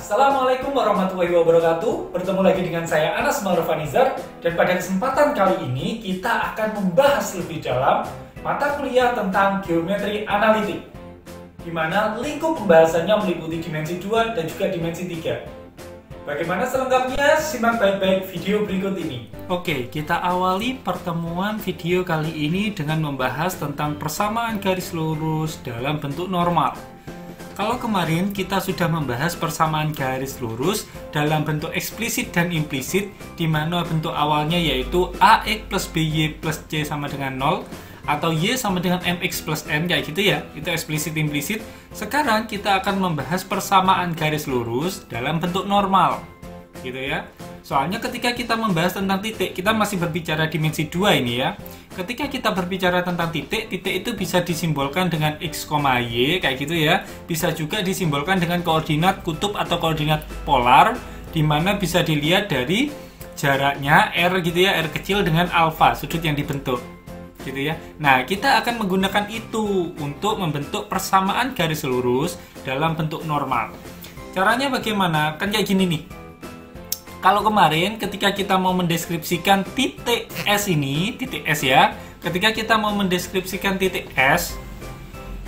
Assalamualaikum warahmatullahi wabarakatuh. Bertemu lagi dengan saya Anas Marfanizar, dan pada kesempatan kali ini kita akan membahas lebih dalam mata kuliah tentang geometri analitik, di mana lingkup pembahasannya meliputi dimensi 2 dan juga dimensi 3. Bagaimana selengkapnya? Simak baik-baik video berikut ini. Oke, kita awali pertemuan video kali ini dengan membahas tentang persamaan garis lurus dalam bentuk normal. Kalau kemarin kita sudah membahas persamaan garis lurus dalam bentuk eksplisit dan implisit, di mana bentuk awalnya yaitu AX plus BY plus C sama dengan 0, atau Y sama dengan MX plus N, kayak gitu ya, itu eksplisit implisit. Sekarang kita akan membahas persamaan garis lurus dalam bentuk normal, gitu ya. Soalnya ketika kita membahas tentang titik, kita masih berbicara dimensi 2 ini ya. Ketika kita berbicara tentang titik, titik itu bisa disimbolkan dengan X, Y, kayak gitu ya. Bisa juga disimbolkan dengan koordinat kutub atau koordinat polar, di mana bisa dilihat dari jaraknya R gitu ya, R kecil dengan alfa, sudut yang dibentuk. Gitu ya. Nah, kita akan menggunakan itu untuk membentuk persamaan garis lurus dalam bentuk normal. Caranya bagaimana? Kan kayak gini nih. Kalau kemarin ketika kita mau mendeskripsikan titik S ini, titik S ya, ketika kita mau mendeskripsikan titik S,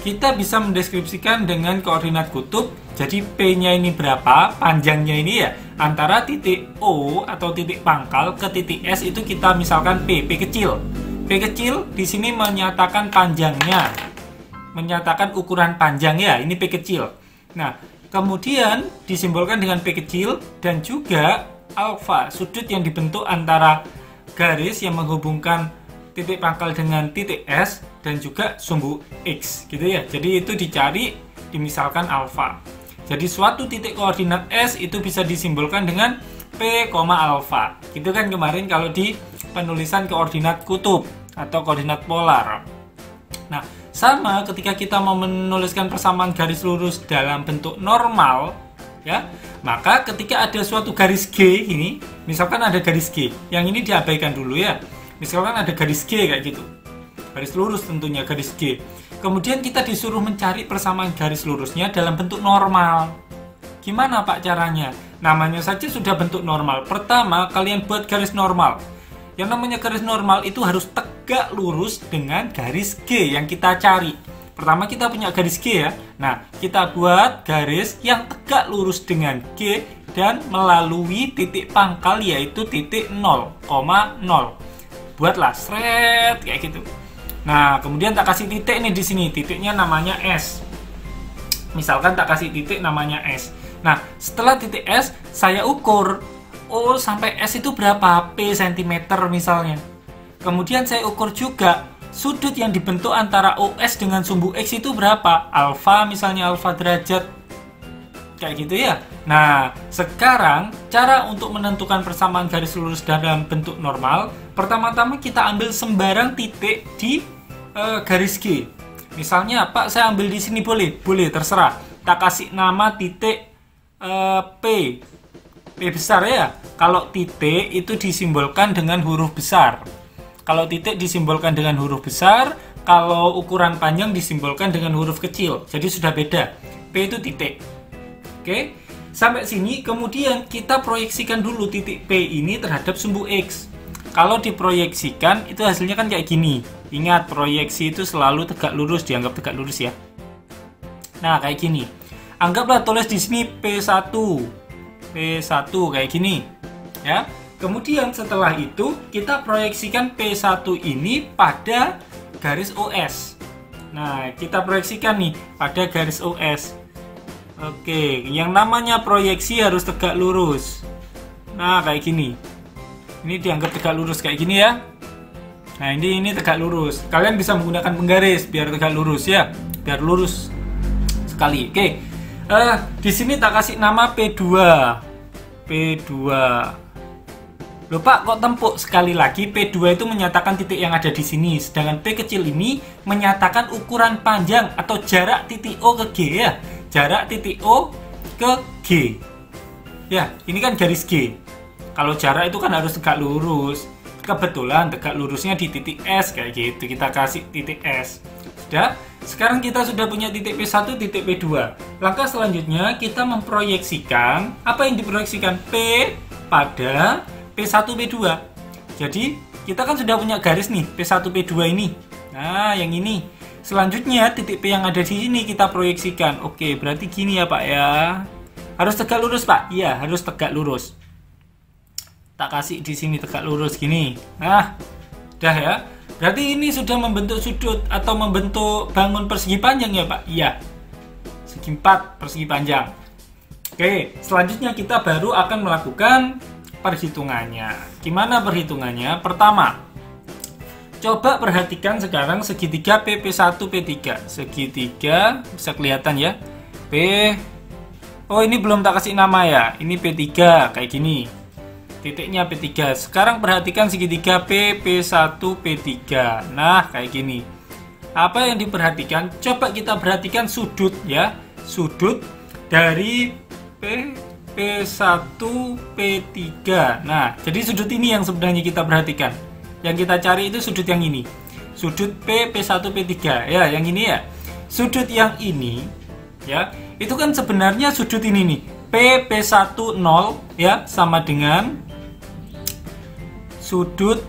kita bisa mendeskripsikan dengan koordinat kutub. Jadi P-nya ini berapa, panjangnya ini ya, antara titik O atau titik pangkal ke titik S itu kita misalkan P kecil. P kecil di sini menyatakan panjangnya, menyatakan ukuran panjang ya, ini P kecil. Nah, kemudian disimbolkan dengan P kecil dan juga alfa, sudut yang dibentuk antara garis yang menghubungkan titik pangkal dengan titik S dan juga sumbu X gitu ya. Jadi itu dicari dimisalkan alfa. Jadi suatu titik koordinat S itu bisa disimbolkan dengan P, alfa. Gitu kan kemarin kalau di penulisan koordinat kutub atau koordinat polar. Nah, sama ketika kita mau menuliskan persamaan garis lurus dalam bentuk normal ya, maka ketika ada suatu garis G ini, misalkan ada garis G, yang ini diabaikan dulu ya. Misalkan ada garis G kayak gitu, garis lurus tentunya garis G. Kemudian kita disuruh mencari persamaan garis lurusnya dalam bentuk normal. Gimana Pak caranya? Namanya saja sudah bentuk normal. Pertama, kalian buat garis normal. Yang namanya garis normal itu harus tegak lurus dengan garis G yang kita cari. Pertama kita punya garis G ya. Nah, kita buat garis yang tegak lurus dengan G dan melalui titik pangkal yaitu titik 0,0. Buatlah seret kayak gitu. Nah, kemudian tak kasih titik nih di sini. Titiknya namanya S. Misalkan tak kasih titik namanya S. Nah, setelah titik S saya ukur O sampai S itu berapa? P cm misalnya. Kemudian saya ukur juga sudut yang dibentuk antara OS dengan sumbu X itu berapa? Alfa misalnya, alfa derajat. Kayak gitu ya. Nah, sekarang cara untuk menentukan persamaan garis lurus dalam bentuk normal, pertama-tama kita ambil sembarang titik di garis G. Misalnya, Pak, saya ambil di sini boleh? Boleh, terserah. Tak kasih nama titik P. P besar ya. Kalau titik itu disimbolkan dengan huruf besar. Kalau titik disimbolkan dengan huruf besar, kalau ukuran panjang disimbolkan dengan huruf kecil. Jadi sudah beda. P itu titik. Oke, sampai sini kemudian kita proyeksikan dulu titik P ini terhadap sumbu X. Kalau diproyeksikan itu hasilnya kan kayak gini. Ingat, proyeksi itu selalu tegak lurus, dianggap tegak lurus ya. Nah, kayak gini. Anggaplah tulis di sini P1. P1 kayak gini. Ya. Kemudian setelah itu kita proyeksikan P1 ini pada garis OS. Nah, kita proyeksikan nih pada garis OS. Oke, yang namanya proyeksi harus tegak lurus. Nah, kayak gini. Ini dianggap tegak lurus kayak gini ya. Nah, ini tegak lurus. Kalian bisa menggunakan penggaris biar tegak lurus ya, biar lurus sekali. Oke. Di sini tak kasih nama P2. P2. Loh Pak, kok tempuk? Sekali lagi, P2 itu menyatakan titik yang ada di sini. Sedangkan P kecil ini menyatakan ukuran panjang atau jarak titik O ke G ya. Jarak titik O ke G. Ya, ini kan garis G. Kalau jarak itu kan harus tegak lurus. Kebetulan tegak lurusnya di titik S kayak gitu. Kita kasih titik S. Sudah? Sekarang kita sudah punya titik P1, titik P2. Langkah selanjutnya kita memproyeksikan, apa yang diproyeksikan? P pada P1, P2. Jadi kita kan sudah punya garis nih, P1, P2 ini. Nah, yang ini. Selanjutnya titik P yang ada di sini kita proyeksikan. Oke, berarti gini ya Pak ya. Harus tegak lurus Pak? Iya, harus tegak lurus. Tak kasih di sini tegak lurus gini. Nah, udah ya. Berarti ini sudah membentuk sudut atau membentuk bangun persegi panjang ya Pak? Iya. Segi 4 persegi panjang. Oke, selanjutnya kita baru akan melakukan perhitungannya. Gimana perhitungannya? Pertama, coba perhatikan sekarang segitiga PP1 P3. Segitiga bisa kelihatan ya. P. Oh, ini belum tak kasih nama ya. Ini P3 kayak gini. Titiknya P3. Sekarang perhatikan segitiga PP1 P3. Nah, kayak gini. Apa yang diperhatikan? Coba kita perhatikan sudut ya. Sudut dari P1 P3. Nah, jadi sudut ini yang sebenarnya kita perhatikan. Yang kita cari itu sudut yang ini. Sudut P1 P3 ya, yang ini ya. Sudut yang ini ya, itu kan sebenarnya sudut ini nih. P1 0 ya sama dengan sudut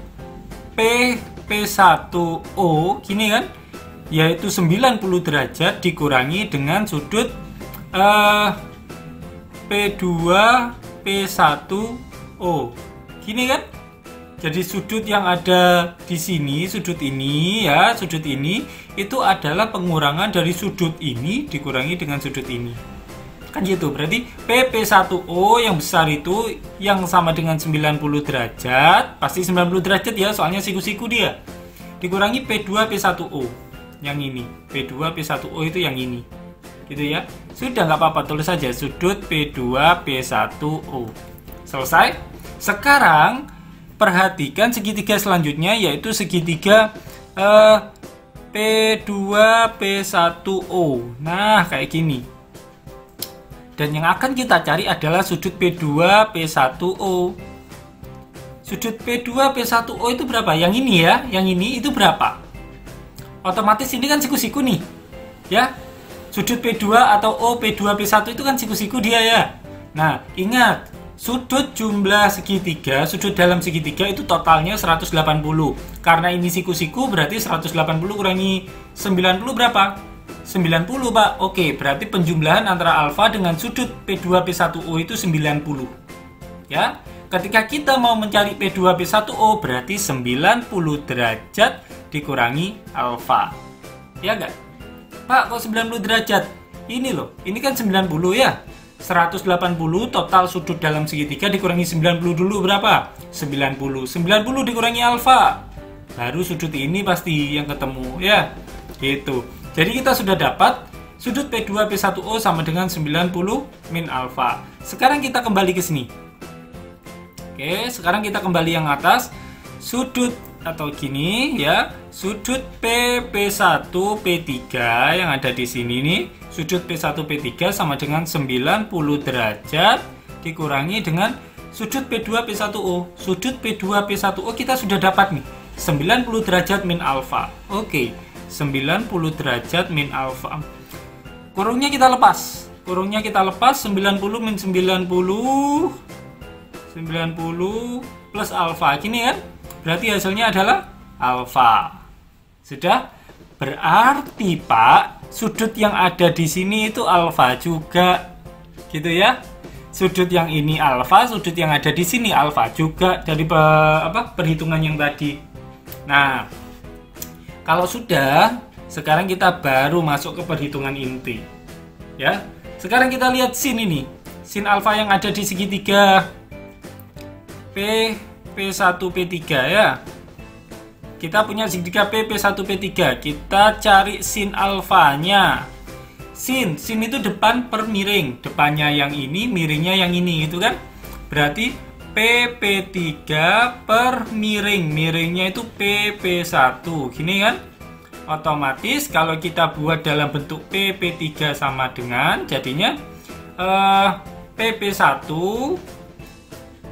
P1O gini kan, yaitu 90 derajat dikurangi dengan sudut P2 P1O gini kan. Jadi sudut yang ada di sini, sudut ini ya, sudut ini itu adalah pengurangan dari sudut ini dikurangi dengan sudut ini. Kan gitu, berarti PP1O yang besar itu yang sama dengan 90 derajat, pasti 90 derajat ya, soalnya siku-siku dia. Dikurangi P2 P1O yang ini. P2 P1O itu yang ini. Gitu ya. Sudah nggak apa-apa, tulis saja sudut P2 P1O. Selesai? Sekarang perhatikan segitiga selanjutnya, yaitu segitiga P2 P1O. Nah, kayak gini. Dan yang akan kita cari adalah sudut P2 P1O. Sudut P2 P1O itu berapa? Yang ini ya, yang ini itu berapa? Otomatis ini kan siku-siku nih. Ya. Sudut P2 atau O P2 P1 itu kan siku-siku dia ya. Nah, ingat, sudut jumlah segitiga, sudut dalam segitiga itu totalnya 180. Karena ini siku-siku berarti 180 kurangi 90 berapa? 90 Pak. Oke, berarti penjumlahan antara alfa dengan sudut P2 P1O itu 90. Ya. Ketika kita mau mencari P2 P1O berarti 90 derajat dikurangi alfa. Ya enggak? Pak, kok 90 derajat? Ini loh, ini kan 90 ya. 180 total sudut dalam segitiga dikurangi 90 dulu berapa? 90. 90 dikurangi alfa. Baru sudut ini pasti yang ketemu ya. Gitu. Jadi kita sudah dapat sudut P2 P1O sama dengan 90 min alfa. Sekarang kita kembali ke sini. Oke, sekarang kita kembali yang atas. Sudut atau gini ya. Sudut P1 P3 yang ada di sini nih. Sudut P1 P3 sama dengan 90 derajat dikurangi dengan sudut P2 P1O. Sudut P2 P1O kita sudah dapat nih. 90 derajat min alfa. Oke. 90 derajat min alfa. Kurungnya kita lepas. 90 min 90 plus alfa. Gini kan? Berarti hasilnya adalah alfa. Sudah? Berarti Pak, sudut yang ada di sini itu alfa juga. Gitu ya. Sudut yang ini alfa, sudut yang ada di sini alfa juga dari perhitungan yang tadi. Nah, kalau sudah, sekarang kita baru masuk ke perhitungan inti. Ya. Sekarang kita lihat sin ini. Sin alfa yang ada di segitiga P1 P3 ya. Kita punya segitiga P1 P3. Kita cari sin alfanya. Sin itu depan per miring. Depannya yang ini, miringnya yang ini, gitu kan? Berarti PP3 per miring. Miringnya itu PP1. Gini kan? Otomatis kalau kita buat dalam bentuk PP3 sama dengan jadinya PP1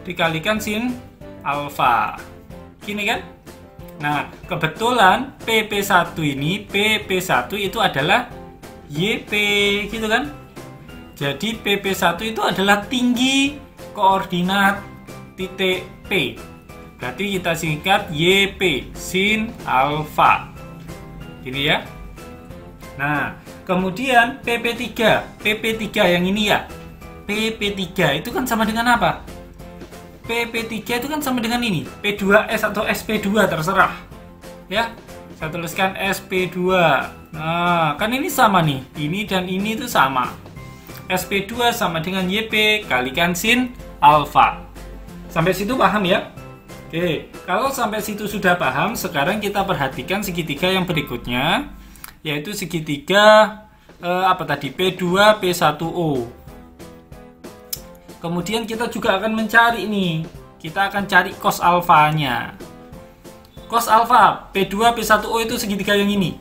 dikalikan sin alfa. Gini kan? Nah, kebetulan PP1 ini, PP1 itu adalah YP, gitu kan? Jadi PP1 itu adalah tinggi koordinat titik P. Berarti kita singkat YP, sin alfa. Gini ya. Nah, kemudian PP3. PP3 yang ini ya. PP3 itu kan sama dengan apa? PP3 itu kan sama dengan ini, P2S atau SP2 terserah. Ya, saya tuliskan SP2. Nah, kan ini sama nih, ini dan ini itu sama. SP2 sama dengan YP kalikan sin alfa. Sampai situ paham ya? Oke, kalau sampai situ sudah paham, sekarang kita perhatikan segitiga yang berikutnya, yaitu segitiga apa tadi? P2 P1O. Kemudian kita juga akan mencari nih, kita akan cari cos alfanya. Cos alfa P2 P1O itu segitiga yang ini.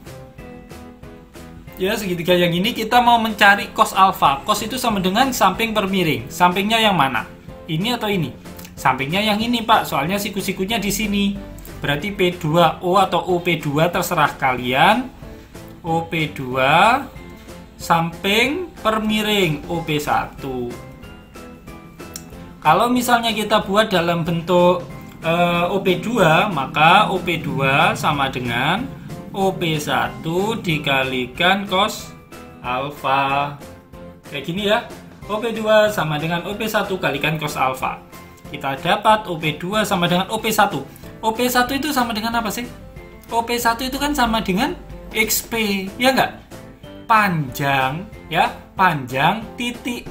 Ya, segitiga yang ini kita mau mencari cos alfa. Cos itu sama dengan samping per miring. Sampingnya yang mana? Ini atau ini? Sampingnya yang ini, Pak. Soalnya siku-sikunya di sini. Berarti P2O atau OP2 terserah kalian. OP2 samping per miring OP1. Kalau misalnya kita buat dalam bentuk OP2, maka OP2 sama dengan OP1 dikalikan cos alfa. Kayak gini ya. OP2 sama dengan OP1 kalikan cos alfa. Kita dapat OP2 sama dengan OP1. OP1 itu sama dengan apa sih? OP1 itu kan sama dengan XP, ya enggak? Panjang, ya, panjang titik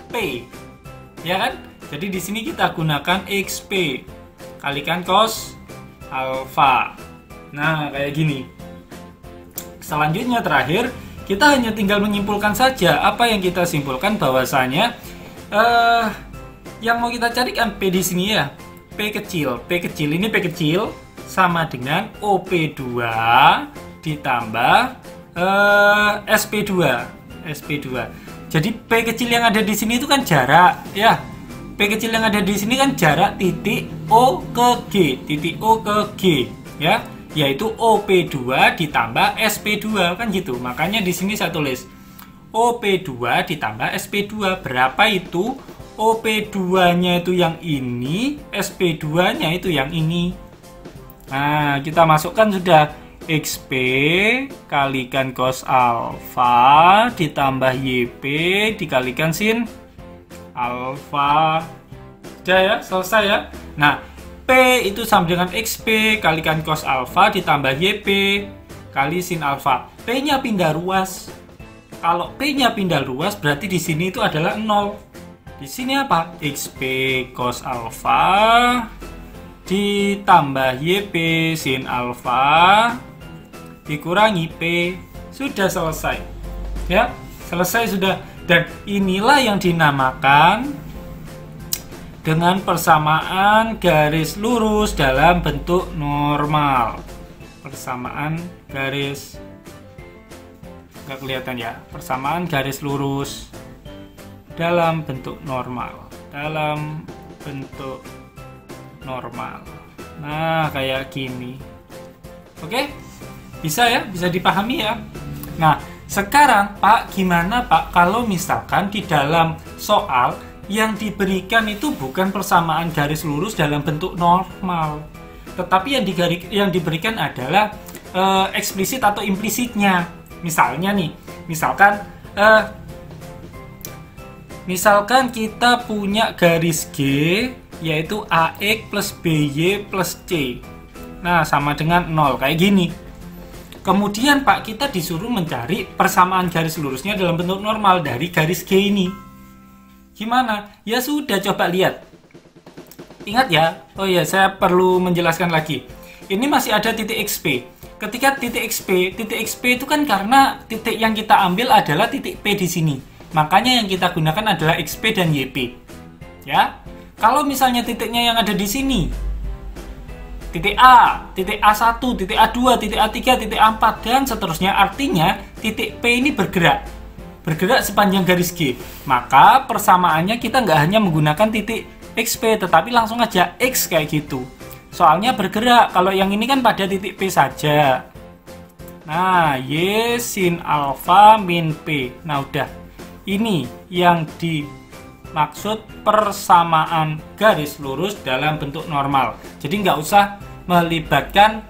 P. Ya kan? Jadi di sini kita gunakan XP kalikan cos alfa. Nah, kayak gini. Selanjutnya terakhir, kita hanya tinggal menyimpulkan saja. Apa yang kita simpulkan bahwasanya yang mau kita cari kan P di sini ya. P kecil ini P kecil sama dengan OP2 ditambah SP2. Jadi P kecil yang ada di sini itu kan jarak, ya. P kecil yang ada di sini kan jarak titik O ke G, ya, yaitu OP2 ditambah SP2 kan gitu. Makanya di sini saya tulis OP2 ditambah SP2. Berapa itu? OP2-nya itu yang ini, SP2-nya itu yang ini. Nah, kita masukkan sudah XP kalikan cos alfa ditambah YP dikalikan sin alfa. Sudah ya, selesai ya. Nah, P itu sama dengan XP kalikan cos alfa ditambah YP kali sin alfa. P-nya pindah ruas. Kalau P-nya pindah ruas berarti di sini itu adalah 0. Di sini apa? XP cos alfa ditambah YP sin alfa dikurangi P. Sudah selesai. Ya, selesai sudah. Dan inilah yang dinamakan dengan persamaan garis lurus dalam bentuk normal. Persamaan garis, nggak kelihatan ya, persamaan garis lurus dalam bentuk normal. Dalam bentuk normal. Nah, kayak gini. Oke? Bisa ya? Bisa dipahami ya? Nah, sekarang Pak, gimana Pak kalau misalkan di dalam soal yang diberikan itu bukan persamaan garis lurus dalam bentuk normal, tetapi yang diberikan adalah eksplisit atau implisitnya. Misalnya nih, misalkan kita punya garis G yaitu AX plus BY plus C. Nah, sama dengan 0 kayak gini. Kemudian Pak, kita disuruh mencari persamaan garis lurusnya dalam bentuk normal dari garis G ini. Gimana? Ya sudah, coba lihat. Ingat ya, oh ya, saya perlu menjelaskan lagi. Ini masih ada titik XP. Ketika titik XP itu kan karena titik yang kita ambil adalah titik P di sini. Makanya yang kita gunakan adalah XP dan YP. Ya. Kalau misalnya titiknya yang ada di sini, titik A, titik A1, titik A2, titik A3, titik A4, dan seterusnya. Artinya titik P ini bergerak sepanjang garis G. Maka persamaannya kita nggak hanya menggunakan titik XP, tetapi langsung aja X kayak gitu. Soalnya bergerak. Kalau yang ini kan pada titik P saja. Nah, Y sin alfa min P. Nah, udah. Ini yang dimaksud persamaan garis lurus dalam bentuk normal. Jadi nggak usah melibatkan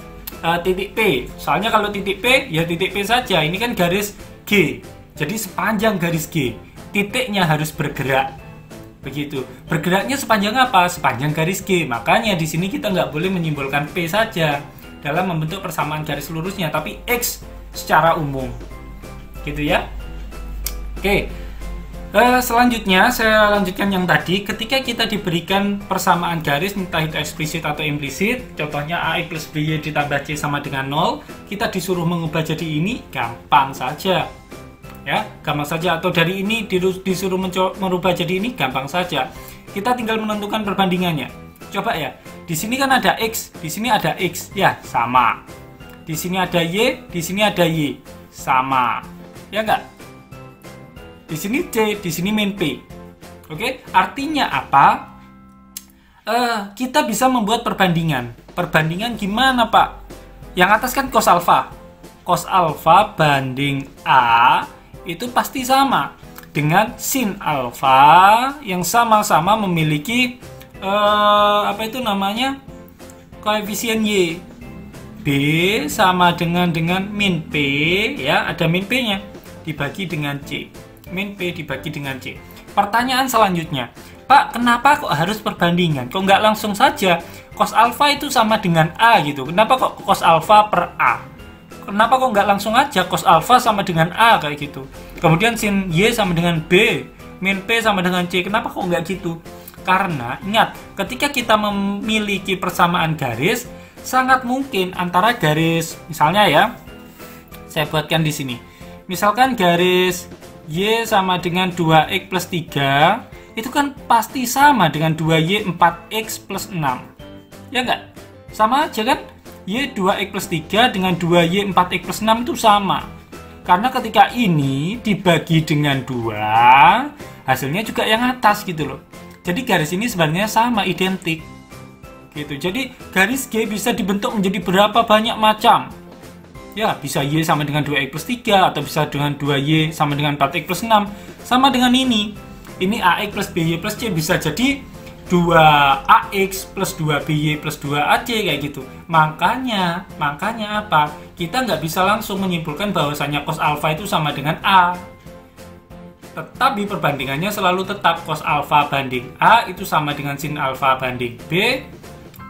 titik P. Soalnya kalau titik P, ya titik P saja. Ini kan garis G. Jadi sepanjang garis G, titiknya harus bergerak. Begitu. Bergeraknya sepanjang apa? Sepanjang garis G. Makanya di sini kita nggak boleh menyimbolkan P saja dalam membentuk persamaan garis lurusnya, tapi X secara umum. Gitu ya. Oke. Selanjutnya saya lanjutkan yang tadi. Ketika kita diberikan persamaan garis, entah itu eksplisit atau implisit, contohnya AX plus BY ditambah C sama dengan 0, kita disuruh mengubah jadi ini, gampang saja. Ya, gampang saja. Atau dari ini disuruh merubah jadi ini, gampang saja. Kita tinggal menentukan perbandingannya. Coba ya, di sini kan ada X, di sini ada X, ya sama. Di sini ada Y, di sini ada Y, sama. Ya enggak? Di sini C, di sini min P. Oke, artinya apa? Kita bisa membuat perbandingan. Perbandingan gimana, Pak? Yang atas kan cos alfa. Cos alfa banding A itu pasti sama dengan sin alfa yang sama-sama memiliki koefisien Y. B sama dengan min P, ya, ada min P-nya dibagi dengan C. Min P dibagi dengan C. Pertanyaan selanjutnya, Pak, kenapa kok harus perbandingan? Kok nggak langsung saja cos alfa itu sama dengan A gitu? Kenapa kok cos alfa per A? Kenapa kok nggak langsung aja cos alfa sama dengan A kayak gitu? Kemudian sin Y sama dengan B, min P sama dengan C. Kenapa kok nggak gitu? Karena ingat, ketika kita memiliki persamaan garis, sangat mungkin antara garis, misalnya ya, saya buatkan di sini. Misalkan garis Y sama dengan 2X plus 3, itu kan pasti sama dengan 2Y 4X plus 6. Ya enggak? Sama aja kan? Y 2X plus 3 dengan 2Y 4X plus 6 itu sama. Karena ketika ini dibagi dengan 2, hasilnya juga yang atas gitu loh. Jadi garis ini sebenarnya sama, identik. Gitu. Jadi garis G bisa dibentuk menjadi berapa banyak macam. Ya, bisa Y sama dengan 2X plus 3, atau bisa dengan 2Y sama dengan 4X plus 6. Sama dengan ini. Ini AX plus BY plus C bisa jadi 2AX plus 2BY plus 2AC kayak gitu. Makanya apa? Kita nggak bisa langsung menyimpulkan bahwasanya cos alfa itu sama dengan A. Tetapi perbandingannya selalu tetap cos alfa banding A itu sama dengan sin alfa banding B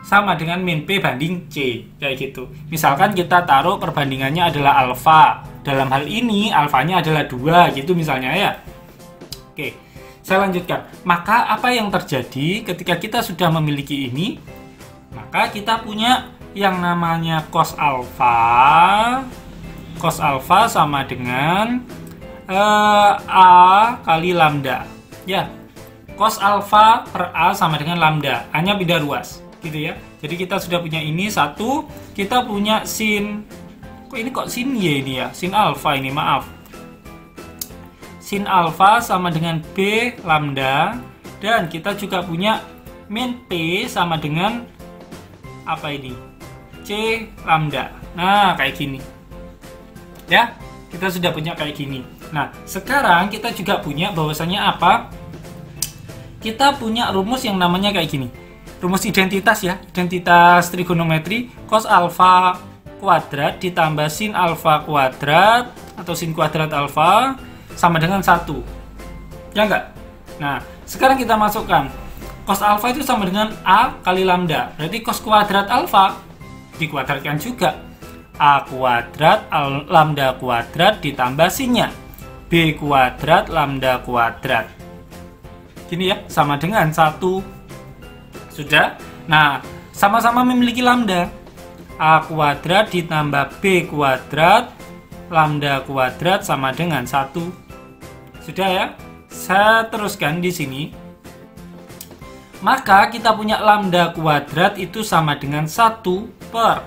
sama dengan min P banding C, kayak gitu. Misalkan kita taruh perbandingannya adalah alfa. Dalam hal ini alfanya adalah 2 gitu misalnya ya. Oke, saya lanjutkan. Maka apa yang terjadi ketika kita sudah memiliki ini? Maka kita punya yang namanya cos alfa. Cos alfa sama dengan A kali lambda. Ya, cos alfa per A sama dengan lambda. Hanya beda ruas. Gitu ya. Jadi kita sudah punya ini satu, kita punya sin, kok sin Y ini ya, sin alfa ini, maaf. Sin alfa sama dengan B lambda, dan kita juga punya min P sama dengan apa ini? C lambda. Nah, kayak gini. Ya, kita sudah punya kayak gini. Nah, sekarang kita juga punya bahwasanya apa? Kita punya rumus yang namanya kayak gini. Rumus identitas ya, identitas trigonometri, cos alfa kuadrat ditambah sin alfa kuadrat atau sin kuadrat alfa sama dengan 1. Ya enggak? Nah, sekarang kita masukkan cos alfa itu sama dengan A kali lambda. Berarti cos kuadrat alfa dikuadratkan juga. A kuadrat lambda kuadrat ditambah sinnya. B kuadrat lambda kuadrat. Gini ya, sama dengan 1. Sudah? Nah, sama-sama memiliki lambda. A kuadrat ditambah B kuadrat lambda kuadrat sama dengan 1. Sudah ya? Saya teruskan di sini. Maka kita punya lambda kuadrat itu sama dengan 1 per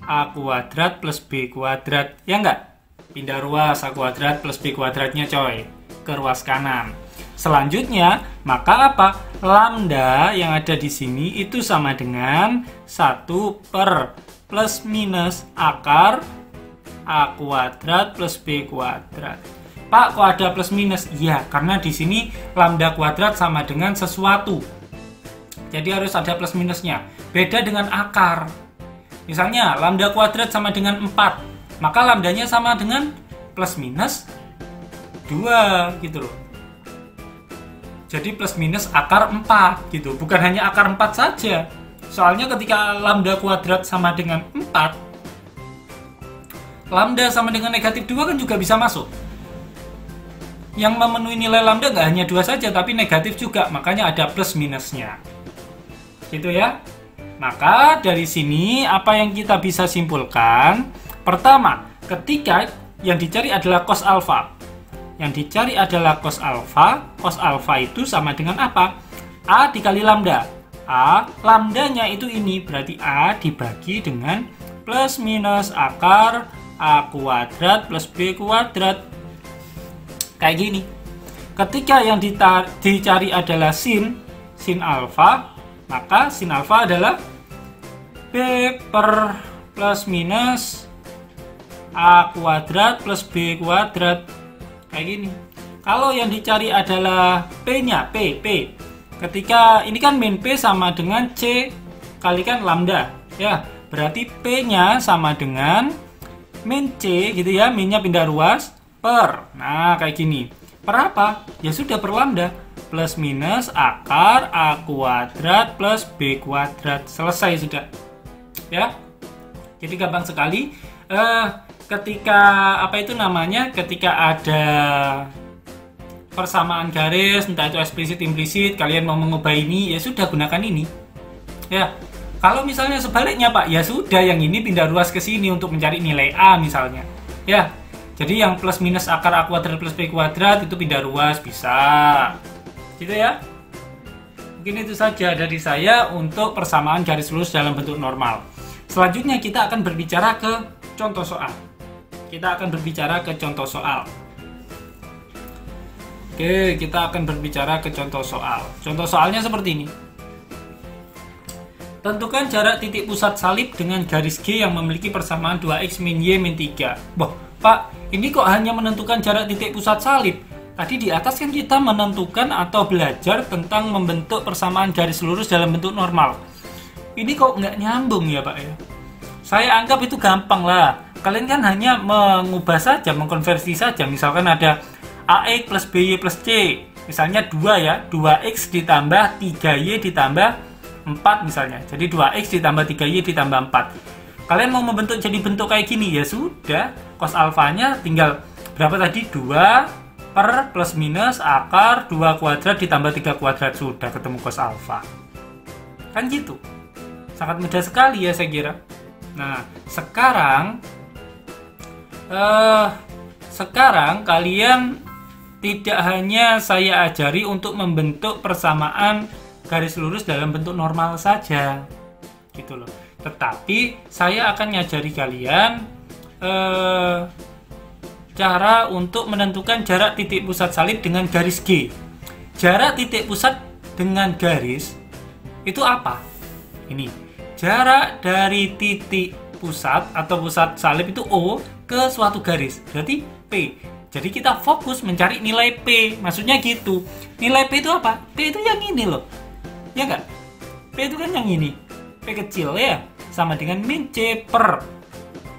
A kuadrat plus B kuadrat. Ya enggak? Pindah ruas A kuadrat plus B kuadratnya coy. Ke ruas kanan. Selanjutnya, maka apa? Lambda yang ada di sini itu sama dengan 1 per plus minus akar A kuadrat plus B kuadrat. Pak, kok ada plus minus? Iya, karena di sini lambda kuadrat sama dengan sesuatu. Jadi harus ada plus minusnya. Beda dengan akar. Misalnya, lambda kuadrat sama dengan 4. Maka lambdanya sama dengan plus minus 2 gitu loh. Jadi plus minus akar 4 gitu. Bukan hanya akar 4 saja. Soalnya ketika lambda kuadrat sama dengan 4, lambda sama dengan negatif 2 kan juga bisa masuk. Yang memenuhi nilai lambda nggak hanya 2 saja, tapi negatif juga. Makanya ada plus minusnya. Gitu ya. Maka dari sini apa yang kita bisa simpulkan? Pertama, ketika yang dicari adalah cos alfa. Yang dicari adalah cos alfa. Cos alfa itu sama dengan apa? A dikali lambda. A, lambdanya itu ini. Berarti A dibagi dengan plus minus akar A kuadrat plus B kuadrat. Kayak gini. Ketika yang dicari adalah sin alfa, maka sin alfa adalah B per plus minus A kuadrat plus B kuadrat. Kayak gini. Kalau yang dicari adalah P-nya, P. Ketika ini kan min P sama dengan C kalikan lambda. Ya, berarti P-nya sama dengan min C gitu ya, minnya pindah ruas per. Nah, kayak gini. Per apa? Ya sudah per lambda. Plus minus akar A kuadrat plus B kuadrat. Selesai sudah. Ya. Jadi gampang sekali. Ketika apa itu namanya? Ketika ada persamaan garis, entah itu eksplisit implisit, kalian mau mengubah ini, ya sudah gunakan ini. Ya. Kalau misalnya sebaliknya, Pak, ya sudah yang ini pindah ruas ke sini untuk mencari nilai A misalnya. Ya. Jadi yang plus minus akar A kuadrat plus B kuadrat itu pindah ruas bisa. Gitu ya. Mungkin itu saja dari saya untuk persamaan garis lurus dalam bentuk normal. Selanjutnya kita akan berbicara ke contoh soal. Oke, kita akan berbicara ke contoh soal. Contoh soalnya seperti ini. Tentukan jarak titik pusat salib dengan garis G yang memiliki persamaan 2x min y min 3. Wah, Pak, ini kok hanya menentukan jarak titik pusat salib? Tadi di atas kan kita menentukan atau belajar tentang membentuk persamaan garis lurus dalam bentuk normal. Ini kok nggak nyambung ya, Pak ya? Saya anggap itu gampang lah. Kalian kan hanya mengubah saja, mengkonversi saja. Misalkan ada AX plus BY plus C. Misalnya 2 ya. 2X ditambah 3Y ditambah 4 misalnya. Jadi 2X ditambah 3Y ditambah 4. Kalian mau membentuk jadi bentuk kayak gini, ya sudah. Cos alfanya tinggal berapa tadi? 2 per plus minus akar 2 kuadrat ditambah 3 kuadrat. Sudah ketemu cos alfa. Kan gitu. Sangat mudah sekali ya saya kira. Nah, sekarang kalian tidak hanya saya ajari untuk membentuk persamaan garis lurus dalam bentuk normal saja, gitu loh. Tetapi saya akan ngajari kalian cara untuk menentukan jarak titik pusat salib dengan garis G. Jarak titik pusat dengan garis itu apa? Ini jarak dari titik pusat atau pusat salib itu O ke suatu garis, berarti P. Jadi kita fokus mencari nilai P, maksudnya gitu. Nilai P itu apa? P itu yang ini loh, ya nggak? P itu kan yang ini, P kecil ya, sama dengan min C per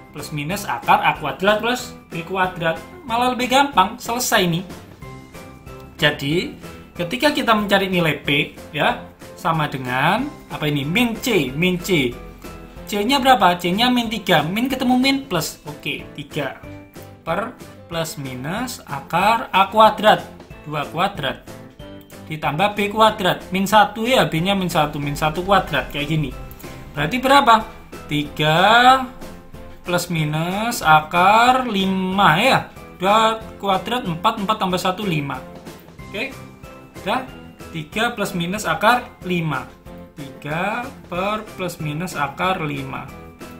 plus minus akar A kuadrat plus B kuadrat. Malah lebih gampang, selesai nih. Jadi ketika kita mencari nilai P ya, sama dengan apa ini? Min C. C-nya berapa? C-nya min 3. Min ketemu min plus. Oke, 3 per plus minus akar A kuadrat 2 kuadrat ditambah B kuadrat min 1 ya, B-nya min 1 kuadrat kayak gini. Berarti berapa? 3 plus minus akar 5 ya. 2 kuadrat 4 tambah 1 5. Oke. Udah 3 plus minus akar 5. 3 per plus minus akar 5.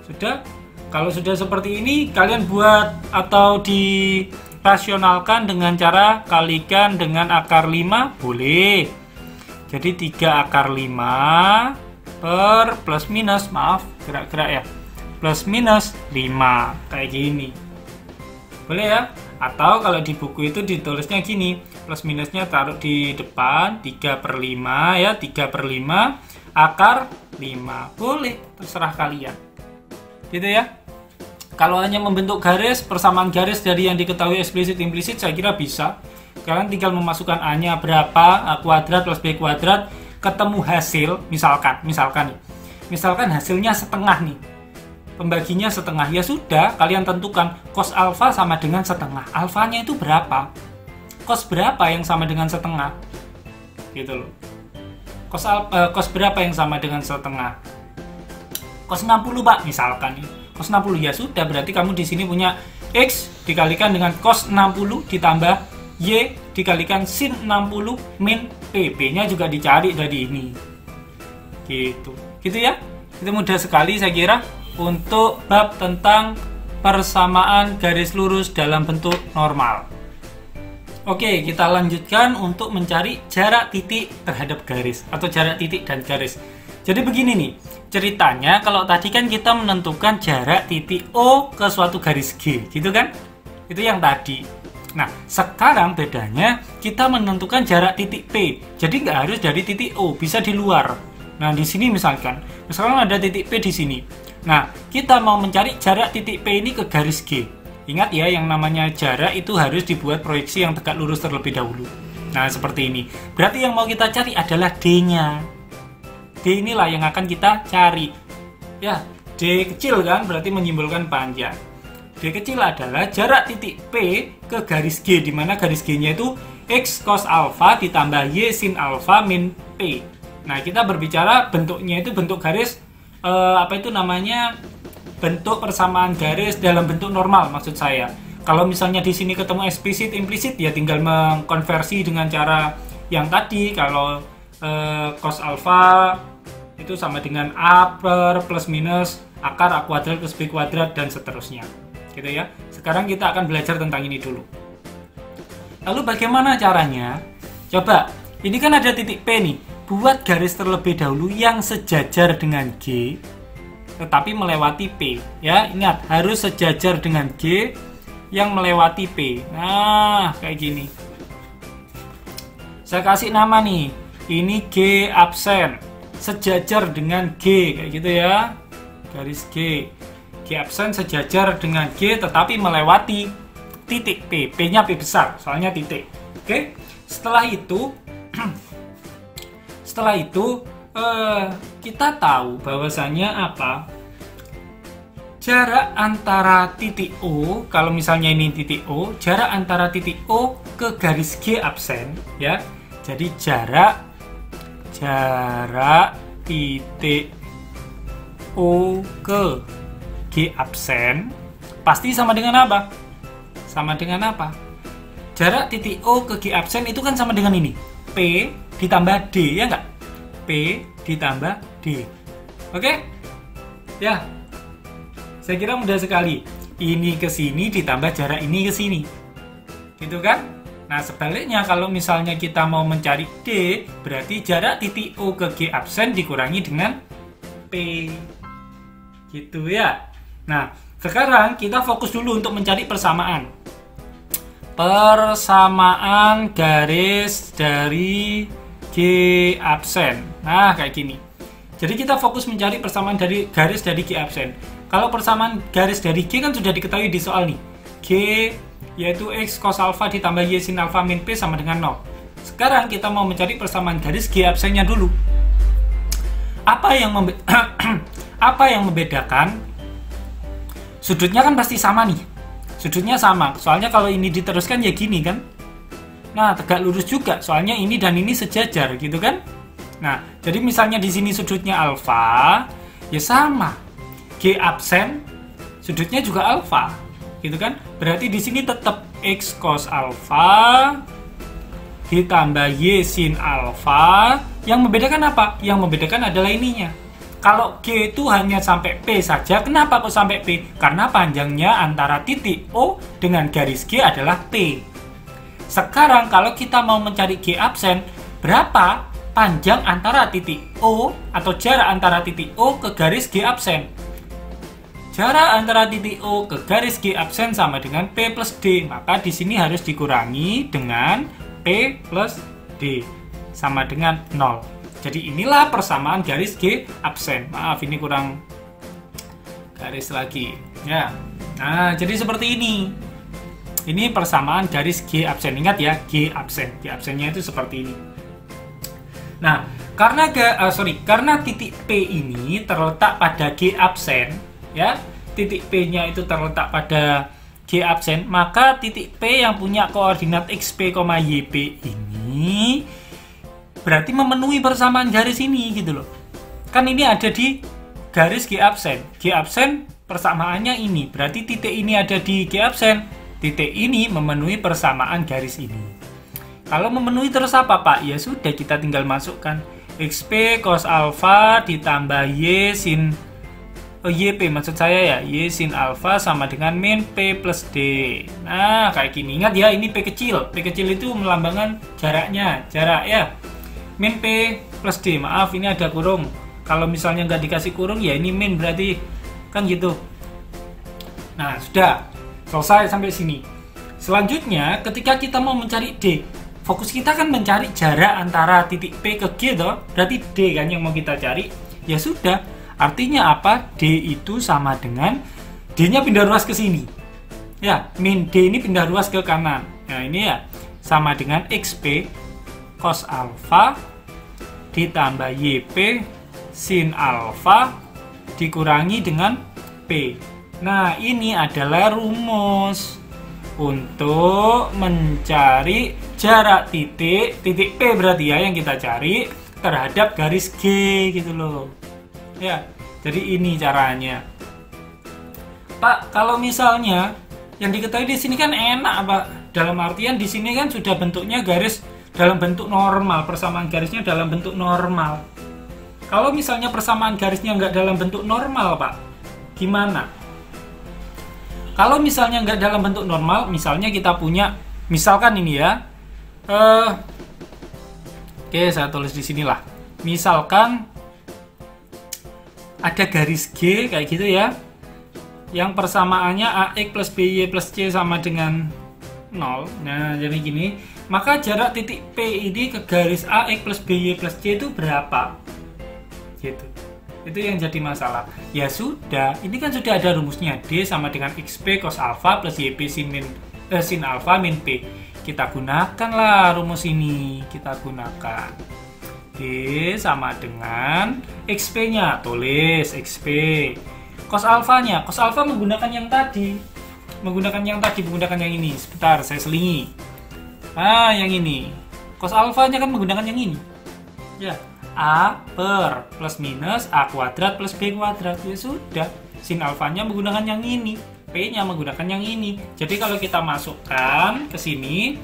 Sudah? Kalau sudah seperti ini, kalian buat atau di rasionalkan dengan cara kalikan dengan akar 5, boleh. Jadi 3 akar 5 per plus minus, maaf, gerak-gerak ya. Plus minus 5, kayak gini. Boleh ya? Atau kalau di buku itu ditulisnya gini, plus minusnya taruh di depan, 3 per 5 ya, 3 per 5 akar 5. Boleh, terserah kalian. Gitu ya. Kalau hanya membentuk garis, persamaan garis dari yang diketahui eksplisit implisit, saya kira bisa. Kalian tinggal memasukkan A-nya berapa, A kuadrat plus B kuadrat, ketemu hasil, misalkan hasilnya setengah nih. Pembaginya setengah, ya sudah, kalian tentukan cos alfa sama dengan setengah. Alfanya itu berapa? Cos berapa yang sama dengan setengah? Gitu loh. Cos berapa yang sama dengan setengah? Cos 60, Pak, misalkan nih. Cos 60, ya sudah, berarti kamu di sini punya X dikalikan dengan cos 60 ditambah Y dikalikan sin 60 min P. P-nya juga dicari dari ini. Gitu ya. Itu mudah sekali saya kira untuk bab tentang persamaan garis lurus dalam bentuk normal. Oke, kita lanjutkan untuk mencari jarak titik terhadap garis atau jarak titik dan garis. Jadi begini nih, ceritanya kalau tadi kan kita menentukan jarak titik O ke suatu garis G, gitu kan? Itu yang tadi. Nah, sekarang bedanya kita menentukan jarak titik P. Jadi nggak harus dari titik O, bisa di luar. Nah, di sini misalkan ada titik P di sini. Nah, kita mau mencari jarak titik P ini ke garis G. Ingat ya, yang namanya jarak itu harus dibuat proyeksi yang tegak lurus terlebih dahulu. Nah, seperti ini. Berarti yang mau kita cari adalah D-nya. D inilah yang akan kita cari. Ya, D kecil kan berarti menyimbolkan panjang. D kecil adalah jarak titik P ke garis G, di mana garis G-nya itu X cos alpha ditambah Y sin alpha min P. Nah, kita berbicara bentuknya itu bentuk garis bentuk persamaan garis dalam bentuk normal maksud saya. Kalau misalnya di sini ketemu eksplisit implisit, ya tinggal mengkonversi dengan cara yang tadi. Kalau cos alpha itu sama dengan A per plus minus akar A kuadrat plus B kuadrat dan seterusnya, gitu ya. Sekarang kita akan belajar tentang ini dulu. Lalu bagaimana caranya? Coba, ini kan ada titik P nih. Buat garis terlebih dahulu yang sejajar dengan G tetapi melewati P, ya. Ingat, harus sejajar dengan G yang melewati P. Nah, kayak gini. Saya kasih nama nih. Ini G absen, sejajar dengan G, kayak gitu ya. Garis G. G absen sejajar dengan G tetapi melewati titik P. P-nya P besar, soalnya titik. Oke. Setelah itu kita tahu bahwasanya apa? Jarak antara titik O, kalau misalnya ini titik O, jarak antara titik O ke garis G absen, ya. Jadi jarak titik O ke G absen pasti sama dengan apa? Sama dengan apa? Jarak titik O ke G absen itu kan sama dengan ini. P ditambah D, ya enggak? P ditambah D. Oke? Ya. Saya kira mudah sekali. Ini ke sini ditambah jarak ini ke sini. Gitu kan? Nah, sebaliknya kalau misalnya kita mau mencari D, berarti jarak titik O ke G absen dikurangi dengan P. Gitu ya. Nah, sekarang kita fokus dulu untuk mencari persamaan. Persamaan garis dari G absen. Nah, kayak gini. Jadi kita fokus mencari persamaan dari garis dari G absen. Kalau persamaan garis dari G kan sudah diketahui di soal nih. G yaitu X cos alpha ditambah Y sin alpha min P sama dengan 0. Sekarang kita mau mencari persamaan garis G absennya dulu. Apa yang membedakan? Sudutnya kan pasti sama nih. Sudutnya sama. Soalnya kalau ini diteruskan ya gini kan. Nah, tegak lurus juga, soalnya ini dan ini sejajar, gitu kan? Nah, jadi misalnya di sini sudutnya alfa, ya sama. G absen, sudutnya juga alfa, gitu kan? Berarti di sini tetap X cos alfa ditambah Y sin alfa. Yang membedakan apa? Yang membedakan adalah ininya. Kalau G itu hanya sampai P saja. Kenapa kok sampai P? Karena panjangnya antara titik O dengan garis G adalah P. Sekarang kalau kita mau mencari G absen, berapa panjang antara titik O atau jarak antara titik O ke garis G absen? Jarak antara titik O ke garis G absen sama dengan P plus D. Maka di sini harus dikurangi dengan P plus D sama dengan 0. Jadi inilah persamaan garis G absen. Maaf, ini kurang garis lagi. Ya. Nah, jadi seperti ini. Ini persamaan garis G absen. Ingat ya, G absen. G absennya itu seperti ini. Nah, karena titik P ini terletak pada G absen, ya, titik P-nya itu terletak pada G absen, maka titik P yang punya koordinat XP, YP ini berarti memenuhi persamaan garis ini gitu loh. Kan ini ada di garis G absen. G absen persamaannya ini. Berarti titik ini ada di G absen. Titik ini memenuhi persamaan garis ini. Kalau memenuhi terus apa, Pak? Ya sudah, kita tinggal masukkan XP cos alpha ditambah Y sin YP maksud saya ya, Y sin alpha sama dengan min P plus D. Nah, kayak gini. Ingat ya, ini P kecil. P kecil itu melambangkan jaraknya, jarak ya. Min P plus D. Maaf, ini ada kurung. Kalau misalnya nggak dikasih kurung, ya ini min berarti kan gitu. Nah, sudah selesai sampai sini. Selanjutnya, ketika kita mau mencari D, fokus kita kan mencari jarak antara titik P ke G toh. Berarti D kan yang mau kita cari. Ya sudah, artinya apa? D itu sama dengan D-nya pindah ruas ke sini. Ya, min D ini pindah ruas ke kanan. Nah, ini ya sama dengan XP cos alpha ditambah YP sin alpha dikurangi dengan P. Nah, ini adalah rumus untuk mencari jarak titik P berarti ya yang kita cari terhadap garis G gitu loh. Ya, jadi ini caranya. Pak, kalau misalnya yang diketahui di sini kan enak, Pak. Dalam artian di sini kan sudah bentuknya garis dalam bentuk normal, persamaan garisnya dalam bentuk normal. Kalau misalnya persamaan garisnya nggak dalam bentuk normal, Pak, gimana? Kalau misalnya nggak dalam bentuk normal, misalnya kita punya, misalkan ini ya, oke, saya tulis di sinilah. Misalkan ada garis G kayak gitu ya, yang persamaannya AX plus BY plus C sama dengan 0. Nah, jadi gini, maka jarak titik P ini ke garis AX plus BY plus C itu berapa? Gitu. Itu yang jadi masalah. Ya sudah, ini kan sudah ada rumusnya. D sama dengan XP cos alpha plus YP sin alpha min P. Kita gunakanlah rumus ini. Kita gunakan. D sama dengan XP-nya. Tulis XP. Cos alpha-nya. Cos alpha menggunakan yang tadi. Menggunakan yang ini. Sebentar, saya selingi. Nah, yang ini. Cos alpha-nya kan menggunakan yang ini. Ya. A per plus minus A kuadrat plus B kuadrat. Ya sudah, sin alfanya menggunakan yang ini, P nya menggunakan yang ini. Jadi kalau kita masukkan ke sini,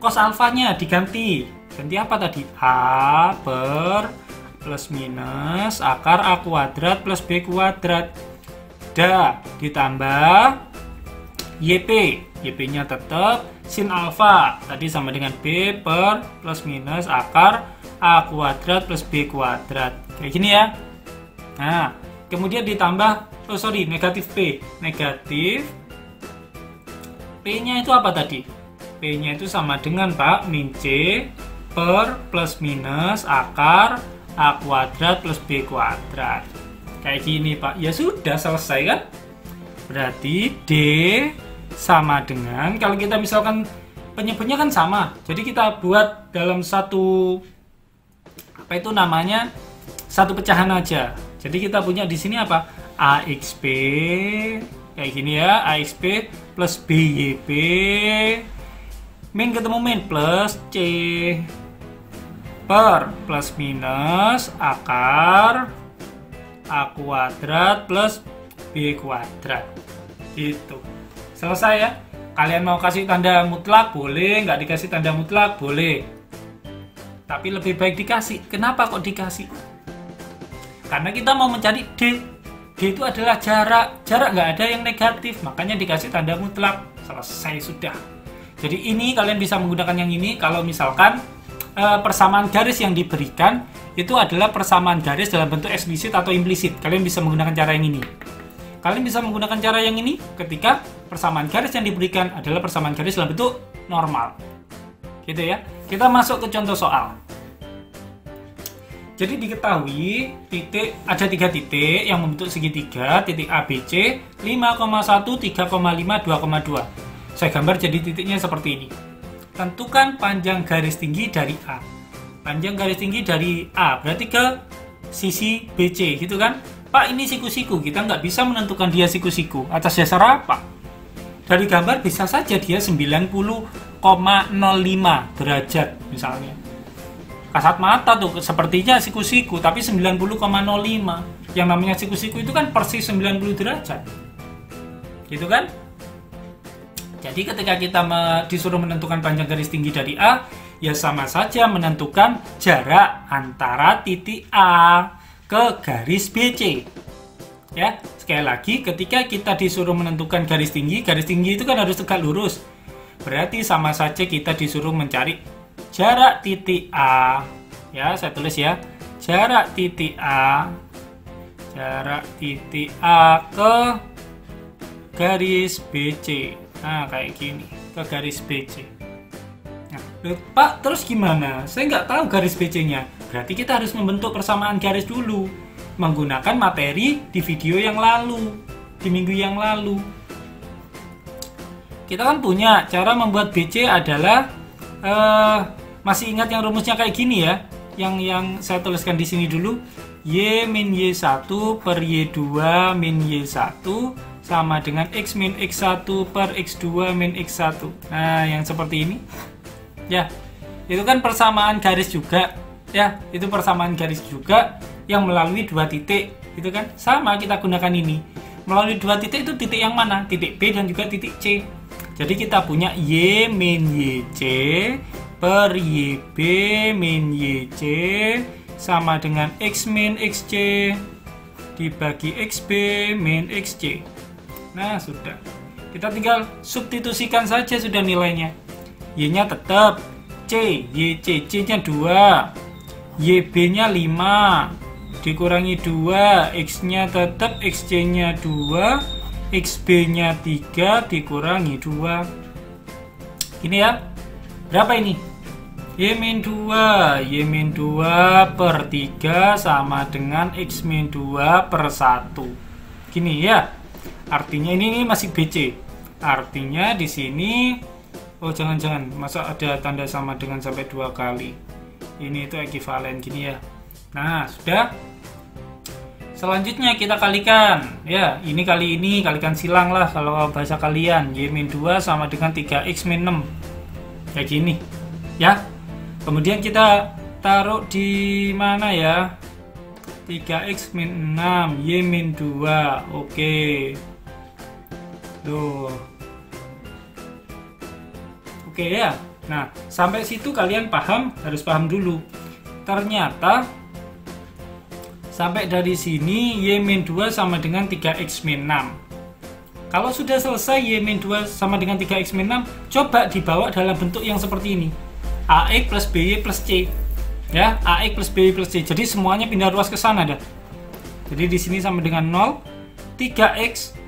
cos alfanya diganti apa tadi? A per plus minus akar A kuadrat plus B kuadrat ditambah YP nya tetap sin alfa tadi sama dengan B per plus minus akar A kuadrat plus B kuadrat. Kayak gini ya. Nah, kemudian ditambah, negatif P. Negatif P-nya itu apa tadi? P-nya itu sama dengan, Pak, min C per plus minus akar A kuadrat plus B kuadrat. Kayak gini, Pak. Ya sudah, selesai kan? Berarti D sama dengan, kalau kita misalkan penyebutnya kan sama. Jadi kita buat dalam satu satu pecahan aja. Jadi kita punya di sini apa? AXP kayak gini ya, AXP plus BYP min ketemu min plus C per plus minus akar A kuadrat plus B kuadrat. Gitu. Selesai ya. Kalian mau kasih tanda mutlak boleh, nggak dikasih tanda mutlak boleh. Tapi lebih baik dikasih. Kenapa kok dikasih? Karena kita mau mencari D. D itu adalah jarak. Jarak nggak ada yang negatif, makanya dikasih tanda mutlak. Selesai sudah. Jadi ini kalian bisa menggunakan yang ini kalau misalkan persamaan garis yang diberikan itu adalah persamaan garis dalam bentuk eksplisit atau implisit. Kalian bisa menggunakan cara yang ini. Kalian bisa menggunakan cara yang ini ketika persamaan garis yang diberikan adalah persamaan garis dalam bentuk normal. Gitu ya. Kita masuk ke contoh soal. Jadi diketahui ada 3 titik yang membentuk segitiga, titik A, B, C, 5,1, 3,5, 2,2. Saya gambar jadi titiknya seperti ini. Tentukan panjang garis tinggi dari A. Panjang garis tinggi dari A berarti ke sisi BC, gitu kan? Pak, ini siku-siku, kita nggak bisa menentukan dia siku-siku. Atas dasar apa? Dari gambar bisa saja dia 90,05 derajat misalnya. Kasat mata tuh sepertinya siku-siku, tapi 90,05. Yang namanya siku-siku itu kan persis 90 derajat. Gitu kan? Jadi ketika kita disuruh menentukan panjang garis tinggi dari A, ya sama saja menentukan jarak antara titik A ke garis BC. Ya, sekali lagi ketika kita disuruh menentukan garis tinggi itu kan harus tegak lurus. Berarti sama saja kita disuruh mencari jarak titik A, ya saya tulis ya, jarak titik A ke garis BC. Nah kayak gini, ke garis BC. Nah, Pak, terus gimana? Saya nggak tahu garis BC-nya. Berarti kita harus membentuk persamaan garis dulu menggunakan materi di video yang lalu, di minggu yang lalu. Kita kan punya cara membuat BC adalah masih ingat yang rumusnya kayak gini ya, yang saya tuliskan di sini dulu. Y min Y1 per Y2 min Y1 sama dengan X min X1 per X2 min X1. Nah, yang seperti ini. Ya, itu kan persamaan garis juga. Ya, itu persamaan garis juga yang melalui 2 titik. Itu kan sama kita gunakan ini. Melalui 2 titik itu titik yang mana? Titik B dan juga titik C. Jadi kita punya Y min YC per YB min YC sama dengan X min XC dibagi XB min XC. Nah, sudah. Kita tinggal substitusikan saja sudah nilainya. Y-nya tetap C, YC, C-nya 2, YB-nya 5, dikurangi 2, X-nya tetap, XC-nya 2, XB-nya 3, dikurangi 2. Ini ya. Berapa ini? Y-2 per 3 sama dengan X-2 per 1. Gini ya. Artinya ini masih BC. Artinya di sini, oh jangan-jangan, masa ada tanda sama dengan sampai 2 kali. Ini itu ekivalen gini ya. Nah, sudah. Selanjutnya kita kalikan. Ya, ini kali ini kalikan silang lah kalau bahasa kalian. Y-2 sama dengan 3X-6. Kayak gini. Ya. Kemudian kita taruh di mana ya? 3X min 6, Y min 2. Oke. Tuh. Oke ya. Nah, sampai situ kalian paham, harus paham dulu. Ternyata sampai dari sini Y min 2 sama dengan 3X min 6. Kalau sudah selesai Y min 2 sama dengan 3X min 6, coba dibawa dalam bentuk yang seperti ini. AX plus BY plus C. Ya, AX plus BY plus C. Jadi semuanya pindah ruas ke sana dah. Jadi di sini sama dengan 0. 3X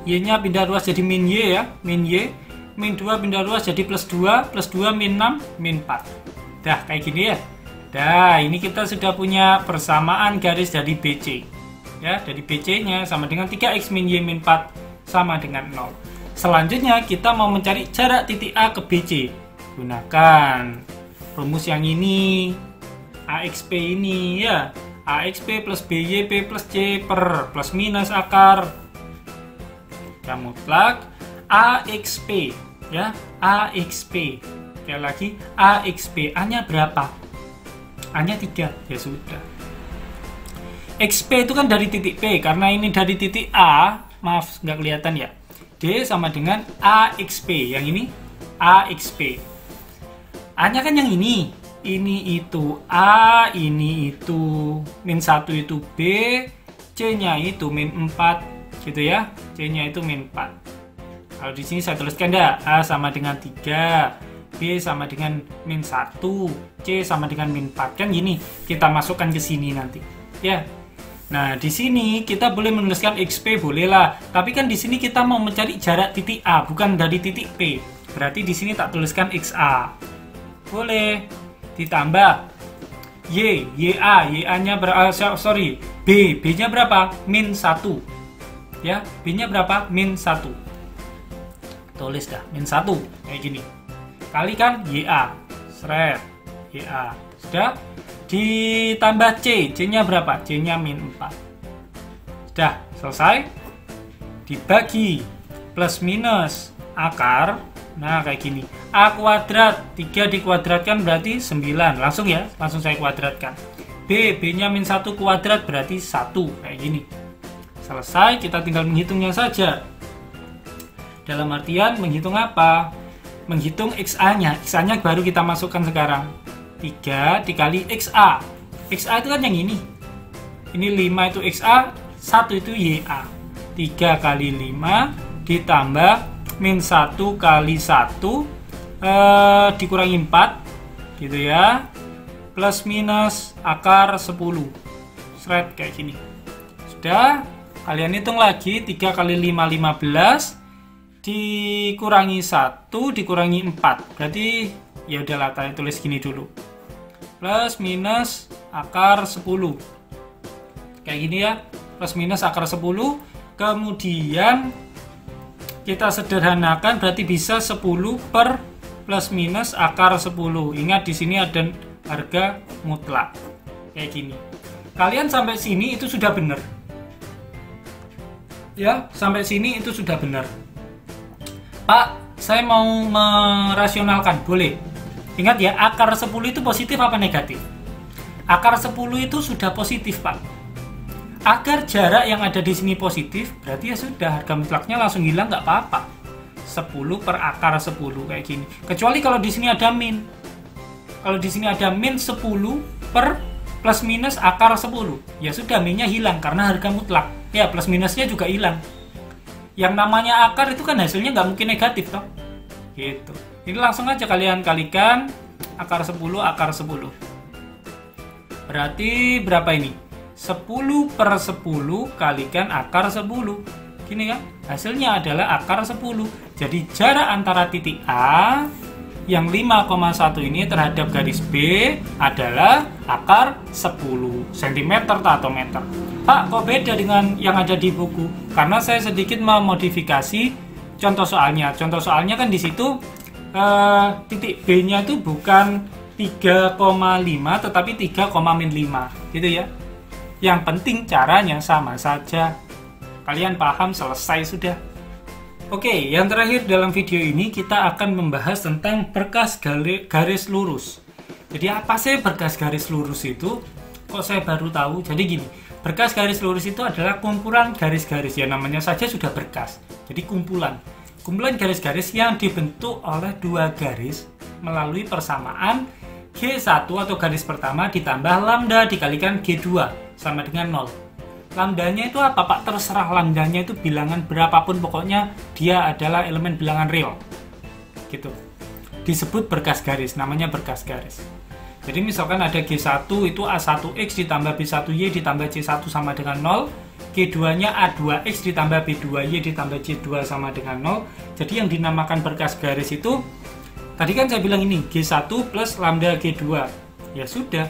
Y-nya pindah ruas jadi min Y ya, min Y. Min 2 pindah ruas jadi plus 2 min 6 min 4. Dah kayak gini ya. Dah, ini kita sudah punya persamaan garis dari BC. Ya, dari BC-nya sama dengan 3X min Y min 4 sama dengan 0. Selanjutnya kita mau mencari jarak titik A ke BC. Gunakan rumus yang ini, AXP ini ya, AXP plus BYP plus C per plus minus akar yang mutlak AXP ya, AXP. Sekali lagi AXP, A-nya berapa? A-nya 3, ya sudah. XP itu kan dari titik P, karena ini dari titik A, maaf nggak kelihatan ya. D sama dengan AXP, yang ini AXP. A-nya kan yang ini, ini itu A, ini itu min 1 itu B, C-nya itu min 4 gitu ya. C-nya itu min 4. Kalau di sini saya tuliskan dah, A sama dengan 3, B sama dengan min 1, C sama dengan min 4. Kan gini, kita masukkan ke sini nanti. Ya. Nah, di sini kita boleh menuliskan XP, boleh lah. Tapi kan di sini kita mau mencari jarak titik A, bukan dari titik P. Berarti di sini tak tuliskan XA. Boleh. Ditambah Y, YA, YA-nya sorry, B, B-nya berapa? Min 1. Ya, B-nya berapa? Min 1. Tulis dah, min 1. Kayak gini. Kalikan YA. Seret. YA. Sudah? Ditambah C. C-nya berapa? C-nya min 4. Sudah, selesai. Dibagi plus minus akar. Nah, kayak gini. A kuadrat, 3 dikuadratkan berarti 9. Langsung ya, langsung saya kuadratkan. B, B-nya min 1 kuadrat berarti 1. Kayak gini. Selesai, kita tinggal menghitungnya saja. Dalam artian, menghitung apa? Menghitung XA-nya. XA-nya baru kita masukkan sekarang. 3 dikali XA. XA itu kan yang ini. Ini 5 itu XA, 1 itu YA. 3 kali 5 ditambah min 1 kali 1 dikurangi 4 gitu ya, plus minus akar 10. Seret kayak gini. Sudah, kalian hitung lagi. 3 kali 5 15 dikurangi 1 dikurangi 4, berarti ya udahlah, kalian tulis gini dulu, plus minus akar 10 kayak gini ya, plus minus akar 10. Kemudian kita sederhanakan, berarti bisa 10 per plus minus akar 10. Ingat di sini ada harga mutlak. Kayak gini. Kalian sampai sini itu sudah benar. Ya, sampai sini itu sudah benar. Pak, saya mau merasionalkan, boleh. Ingat ya, akar 10 itu positif apa negatif? Akar 10 itu sudah positif, Pak. Agar jarak yang ada di sini positif, berarti ya sudah, harga mutlaknya langsung hilang, nggak apa-apa. 10 per akar 10 kayak gini. Kecuali kalau di sini ada min. Kalau di sini ada min 10 per plus minus akar 10. Ya sudah, minnya hilang karena harga mutlak. Ya, plus minusnya juga hilang. Yang namanya akar itu kan hasilnya nggak mungkin negatif toh. Gitu. Ini langsung aja kalian kalikan akar 10 akar 10. Berarti berapa ini? 10 per 10 kalikan akar 10. Gini kan? Hasilnya adalah akar 10. Jadi jarak antara titik A yang 5,1 ini terhadap garis B adalah akar 10 cm atau meter. Pak, kok beda dengan yang ada di buku? Karena saya sedikit memodifikasi contoh soalnya. Contoh soalnya kan di situ titik B-nya itu bukan 3,5 tetapi 3,5 gitu ya. Yang penting caranya sama saja. Kalian paham, selesai sudah. Oke, yang terakhir dalam video ini kita akan membahas tentang berkas garis lurus. Jadi apa sih berkas garis lurus itu? Kok saya baru tahu? Jadi gini, berkas garis lurus itu adalah kumpulan garis-garis, ya namanya saja sudah berkas. Jadi kumpulan garis-garis yang dibentuk oleh dua garis melalui persamaan G1 atau garis pertama ditambah lambda dikalikan G2 sama dengan 0. Lambdanya itu apa, Pak? Terserah, lambdanya itu bilangan berapapun, pokoknya dia adalah elemen bilangan real. Gitu. Disebut berkas garis, namanya berkas garis. Jadi misalkan ada G1 itu A1X ditambah B1Y ditambah C1 sama dengan 0. G2-nya A2X ditambah B2Y ditambah C2 sama dengan 0. Jadi yang dinamakan berkas garis itu, tadi kan saya bilang ini G1 plus lambda G2. Ya sudah.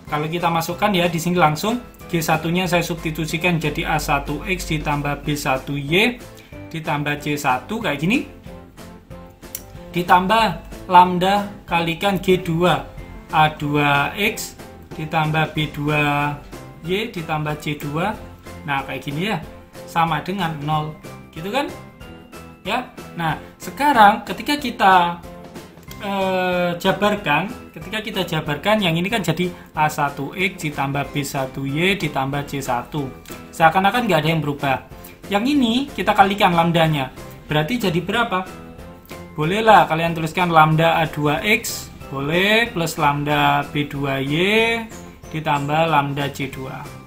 Kalau kita masukkan ya di sini langsung G1-nya saya substitusikan jadi A1X ditambah B1Y ditambah C1 kayak gini. Ditambah lambda kalikan G2 A2X ditambah B2Y ditambah C2. Nah, kayak gini ya. Sama dengan 0. Gitu kan? Ya. Nah, sekarang ketika kita jabarkan, yang ini kan jadi A1X ditambah B1Y ditambah C1. Seakan-akan nggak ada yang berubah. Yang ini kita kalikan lambdanya. Berarti jadi berapa? Bolehlah kalian tuliskan lambda A2X Boleh, plus lambda B2Y ditambah lambda C2.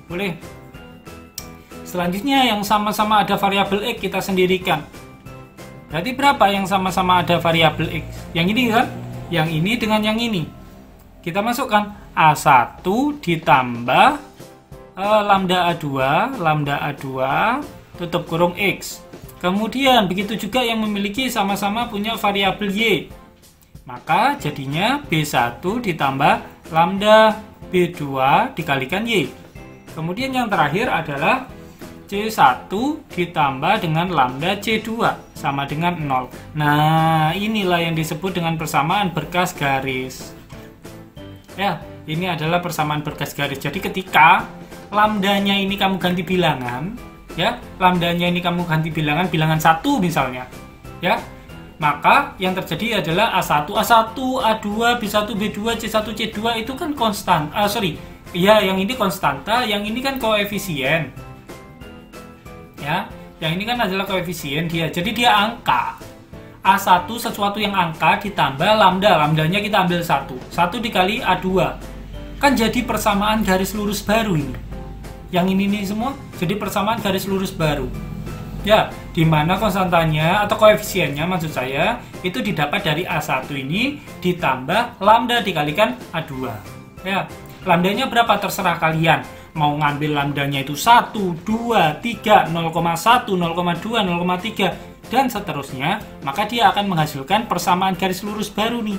Boleh. Selanjutnya yang sama-sama ada variabel X kita sendirikan. Berarti berapa yang sama-sama ada variabel X? Yang ini kan? Yang ini dengan yang ini. Kita masukkan A1 ditambah lambda A2 tutup kurung X. Kemudian begitu juga yang memiliki sama-sama punya variabel Y. Maka jadinya B1 ditambah lambda B2 dikalikan Y. Kemudian yang terakhir adalah C1 ditambah dengan lambda C2 sama dengan 0. Nah, inilah yang disebut dengan persamaan berkas garis. Ya, ini adalah persamaan berkas garis. Jadi ketika lambdanya ini kamu ganti bilangan, ya, lambdanya ini kamu ganti bilangan 1 misalnya, ya, maka yang terjadi adalah A1, A2, B1, B2, C1, C2 itu kan konstan. Yang ini konstanta, yang ini kan koefisien. Ya, yang ini kan adalah koefisien dia. Jadi dia angka. A1 sesuatu yang angka ditambah lambdanya kita ambil 1 dikali A2. Kan jadi persamaan garis lurus baru ini. Yang ini semua jadi persamaan garis lurus baru. Ya, di mana konstantanya atau koefisiennya maksud saya itu didapat dari A1 ini ditambah lambda dikalikan A2. Ya, lambdanya berapa terserah kalian. Mau ngambil lambdanya itu 1, 2, 3, 0,1, 0,2, 0,3 dan seterusnya, maka dia akan menghasilkan persamaan garis lurus baru nih.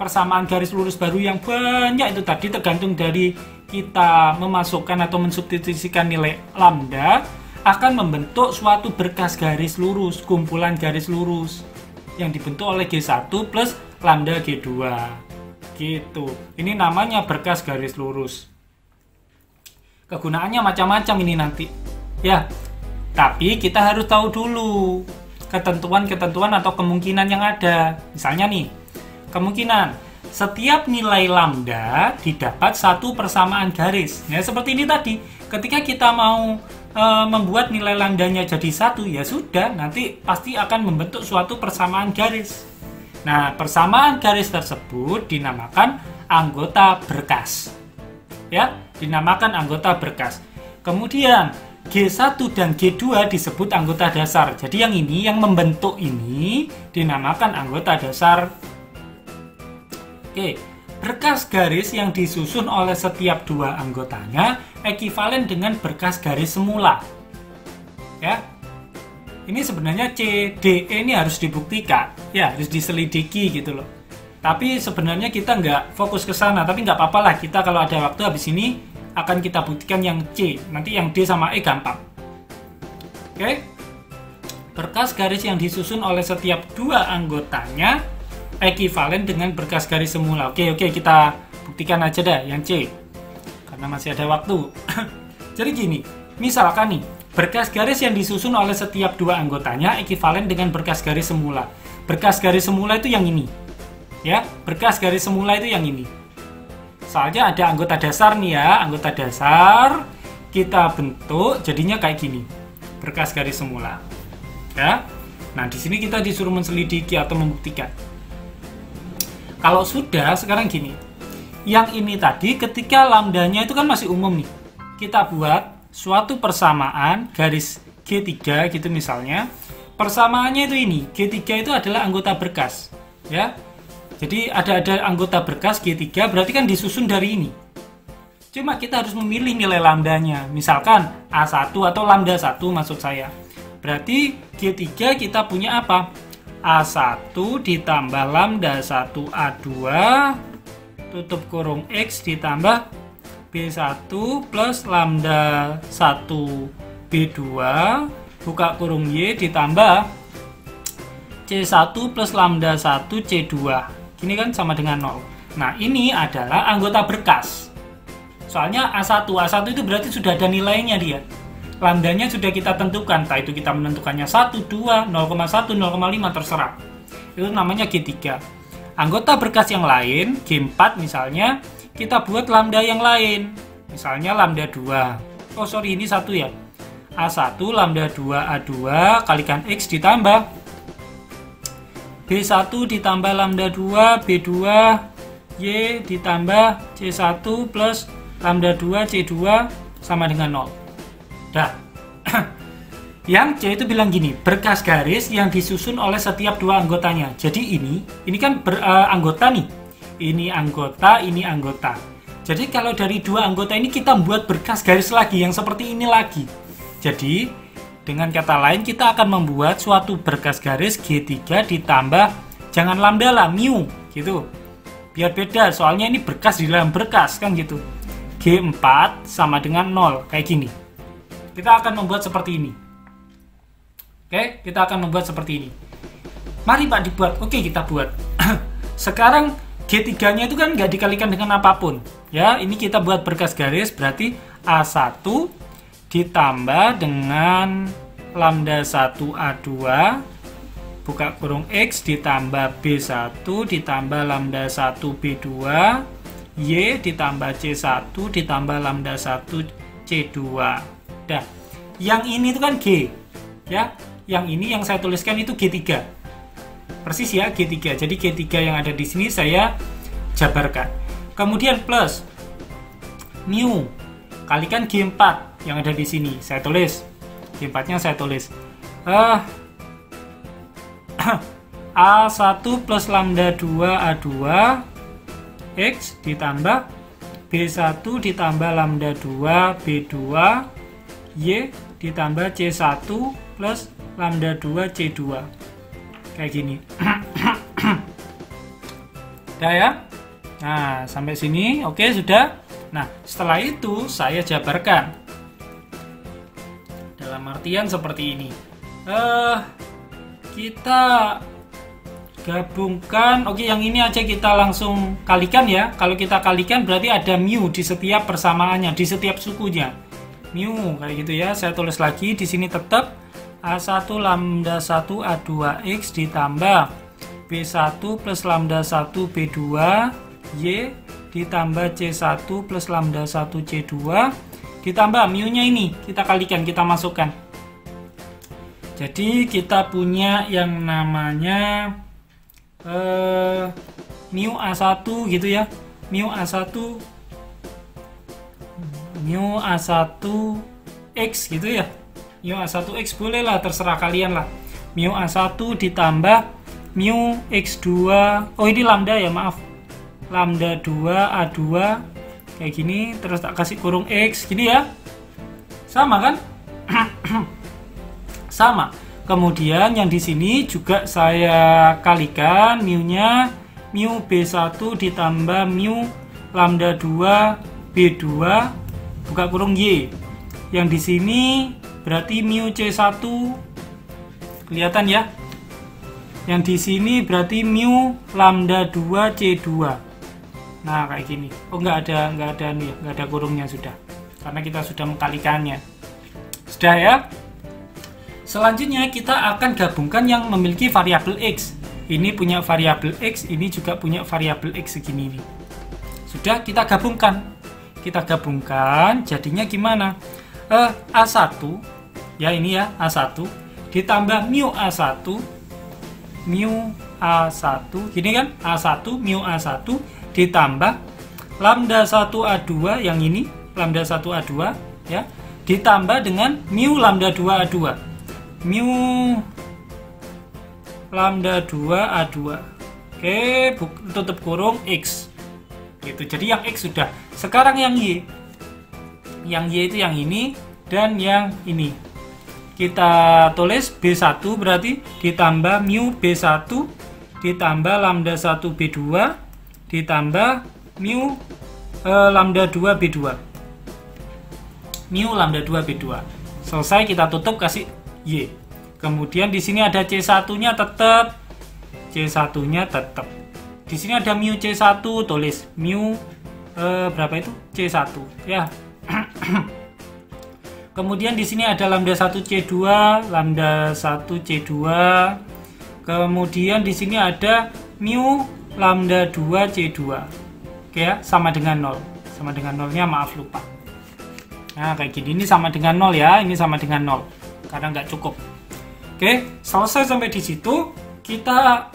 Persamaan garis lurus baru yang banyak itu tadi tergantung dari kita memasukkan atau mensubstitusikan nilai lambda akan membentuk suatu berkas garis lurus, kumpulan garis lurus yang dibentuk oleh G1 plus lambda G2. Gitu. Ini namanya berkas garis lurus. Kegunaannya macam-macam ini nanti. Ya. Tapi kita harus tahu dulu ketentuan-ketentuan atau kemungkinan yang ada. Misalnya nih, kemungkinan setiap nilai lambda didapat satu persamaan garis. Ya, seperti ini tadi. Ketika kita mau membuat nilai lambdanya jadi 1, ya sudah, nanti pasti akan membentuk suatu persamaan garis. Nah, persamaan garis tersebut dinamakan anggota berkas. Ya, dinamakan anggota berkas. Kemudian G1 dan G2 disebut anggota dasar. Jadi yang ini, yang membentuk ini dinamakan anggota dasar. Oke, berkas garis yang disusun oleh setiap dua anggotanya ekivalen dengan berkas garis semula. Ya, ini sebenarnya C, D, E ini harus dibuktikan. Ya, harus diselidiki gitu loh. Tapi sebenarnya kita nggak fokus ke sana, tapi nggak apa-apa lah. Kita kalau ada waktu habis ini akan kita buktikan yang C. Nanti yang D sama E gampang. Oke. Berkas garis yang disusun oleh setiap dua anggotanya ekivalen dengan berkas garis semula. Oke, kita buktikan aja dah yang C. Karena masih ada waktu. Jadi gini, misalkan nih, berkas garis yang disusun oleh setiap dua anggotanya ekivalen dengan berkas garis semula. Berkas garis semula itu yang ini. Ya, berkas garis semula itu yang ini. Soalnya ada anggota dasar nih ya, anggota dasar kita bentuk jadinya kayak gini. Berkas garis semula. Ya. Nah, di sini kita disuruh menselidiki atau membuktikan. Kalau sudah, sekarang gini. Yang ini tadi ketika lambdanya itu kan masih umum nih. Kita buat suatu persamaan garis G3 gitu misalnya. Persamaannya itu ini. G3 itu adalah anggota berkas. Ya. Jadi ada anggota berkas G3 berarti kan disusun dari ini. Cuma kita harus memilih nilai lambdanya. Misalkan A1 atau lambda 1 maksud saya. Berarti G3 kita punya apa? A1 ditambah lambda 1 A2 tutup kurung X ditambah B1 plus lambda 1 B2 buka kurung Y ditambah C1 plus lambda 1 C2. Ini kan sama dengan 0. Nah, ini adalah anggota berkas. Soalnya A1 itu berarti sudah ada nilainya dia. Lambdanya sudah kita tentukan, entah itu kita menentukannya 1, 2, 0,1, 0,5 terserah. Itu namanya G3. Anggota berkas yang lain, G4 misalnya, kita buat lambda yang lain. Misalnya lambda 2. Oh sorry, ini 1 ya. A1 lambda 2 A2 kalikan X ditambah B1 ditambah lambda 2 B2 Y ditambah C1 plus lambda 2 C2 sama dengan 0. Dah. Yang C itu bilang gini, berkas garis yang disusun oleh setiap dua anggotanya. Jadi ini kan anggota nih. Ini anggota, ini anggota. Jadi kalau dari dua anggota ini kita buat berkas garis lagi yang seperti ini lagi. Jadi dengan kata lain kita akan membuat suatu berkas garis G3 ditambah, jangan lambda lah, mu gitu. Biar beda, soalnya ini berkas di dalam berkas kan gitu. G4 sama dengan 0 kayak gini. Kita akan membuat seperti ini. Oke, kita akan membuat seperti ini. Mari Pak dibuat. Oke, kita buat. Sekarang G3-nya itu kan nggak dikalikan dengan apapun. Ya, ini kita buat berkas garis berarti A1 ditambah dengan lambda 1 A2 buka kurung X ditambah B1 ditambah lambda 1 B2 Y ditambah C1 ditambah lambda 1 C2. Dah. Yang ini itu kan G. Ya, yang ini yang saya tuliskan itu G3. Persis ya, G3. Jadi G3 yang ada di sini saya jabarkan. Kemudian plus mu kalikan G4 yang ada di sini. Saya tulis. G4-nya saya tulis. A1 plus lambda 2 A2 X ditambah B1 ditambah lambda 2 B2 Y ditambah C1 plus lambda 2 C2 kayak gini. Udah ya. Nah sampai sini oke sudah. Nah setelah itu saya jabarkan dalam artian seperti ini. Kita gabungkan. Oke, yang ini aja kita langsung kalikan ya. Kalau kita kalikan berarti ada mu di setiap persamaannya, di setiap sukunya. Mu kayak gitu ya. Saya tulis lagi di sini tetap A1 lambda 1 A2X ditambah B1 plus lambda 1 B2 Y ditambah C1 plus lambda 1 C2 ditambah mu-nya ini kita kalikan, kita masukkan. Jadi kita punya yang namanya mu A1 gitu ya. Mu A1 X gitu ya. Mu A1 X boleh lah, terserah kalian lah. Mu A1 ditambah mu X2. Oh ini lambda ya, maaf. Lambda 2 A2 kayak gini, terus tak kasih kurung X gini ya. Sama kan? Sama. Kemudian yang di sini juga saya kalikan mu-nya, mu B1 ditambah mu lambda 2 B2 buka kurung Y. Yang di sini berarti mu C1 kelihatan ya. Yang di sini berarti mu lambda 2 C2. Nah, kayak gini. Oh, nggak ada nih, nggak ada kurungnya sudah. Karena kita sudah mengkalikannya. Sudah ya? Selanjutnya kita akan gabungkan yang memiliki variabel X. Ini punya variabel X, ini juga punya variabel X segini nih. Sudah kita gabungkan. Kita gabungkan jadinya gimana? A1 ya ini ya A1 ditambah mu A1 gini kan, A1 mu A1 ditambah lambda 1 A2 yang ini, lambda 1 A2 ya, ditambah dengan mu lambda 2 A2. Mu lambda 2 A2. Oke, tutup kurung X. Gitu. Jadi yang X sudah. Sekarang yang Y. Yang Y itu yang ini dan yang ini. Kita tulis B1 berarti ditambah mu B1 ditambah lambda 1 B2 ditambah mu lambda 2 B2. Mu lambda 2 B2. Selesai, kita tutup kasih Y. Kemudian di sini ada C1-nya tetap. C1-nya tetap. Di sini ada mu C1, tulis mu berapa itu? C1 ya. Kemudian di sini ada lambda 1 C2, lambda 1 C2. Kemudian di sini ada mu lambda 2 C2. Oke ya, sama dengan 0. Sama dengan 0-nya, maaf lupa. Nah, kayak gini, ini sama dengan 0 ya, ini sama dengan 0. Karena nggak cukup. Oke, selesai sampai di situ. kita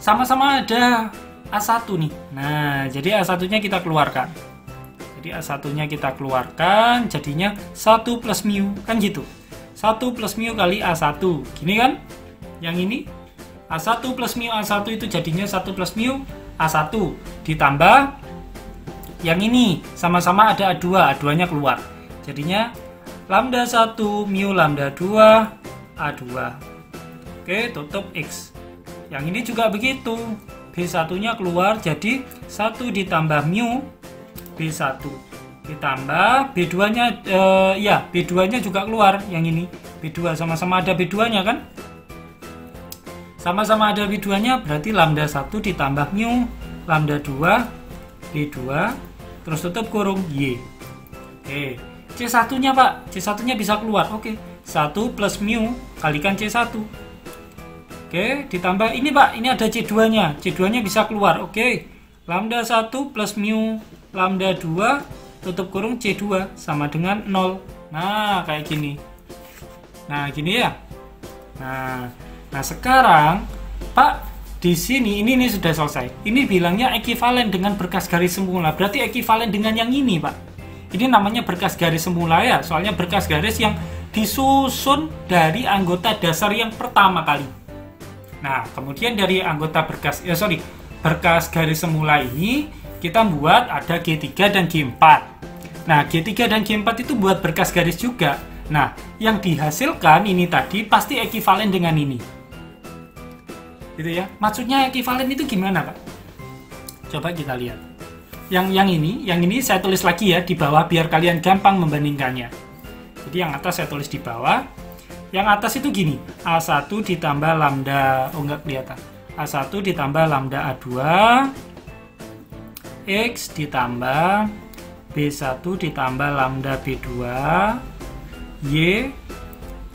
sama-sama ada A1 nih. Nah, jadi A1-nya kita keluarkan. Jadi A1-nya kita keluarkan, jadinya 1 plus mu, kan gitu. 1 plus mu kali A1. Gini kan? Yang ini A1 plus mu A1 itu jadinya 1 plus mu A1 ditambah yang ini sama-sama ada A2, A2-nya keluar. Jadinya lambda 1 mu lambda 2 A2. Oke, tutup X. Yang ini juga begitu. B1-nya keluar jadi 1 ditambah mu B1 ditambah B2-nya ya, B2-nya juga keluar yang ini. B2 sama-sama ada B2-nya kan? Sama-sama ada B2-nya berarti lambda 1 ditambah mu lambda 2 B2 terus tutup kurung Y. Oke, C1-nya Pak, C1-nya bisa keluar. Oke, 1 plus mu kalikan C1. Oke, ditambah ini Pak, ini ada C2-nya. C2-nya bisa keluar. Oke, lambda 1 plus mu lambda 2 tutup kurung C2 sama dengan 0. Nah, kayak gini. Nah, gini ya. Nah sekarang Pak, di sini ini sudah selesai. Ini bilangnya ekivalen dengan berkas garis semula. Berarti ekivalen dengan yang ini, Pak. Ini namanya berkas garis semula ya. Soalnya berkas garis yang disusun dari anggota dasar yang pertama kali. Nah, kemudian dari anggota berkas garis semula ini kita buat ada G3 dan G4. Nah, G3 dan G4 itu buat berkas garis juga. Nah, yang dihasilkan ini tadi pasti ekivalen dengan ini. Gitu ya. Maksudnya ekivalen itu gimana, Pak? Coba kita lihat. Yang ini saya tulis lagi ya di bawah biar kalian gampang membandingkannya. Jadi yang atas saya tulis di bawah. Yang atas itu gini, A1 ditambah lambda, enggak kelihatan. A1 ditambah lambda A2 X ditambah B1 ditambah lambda B2 Y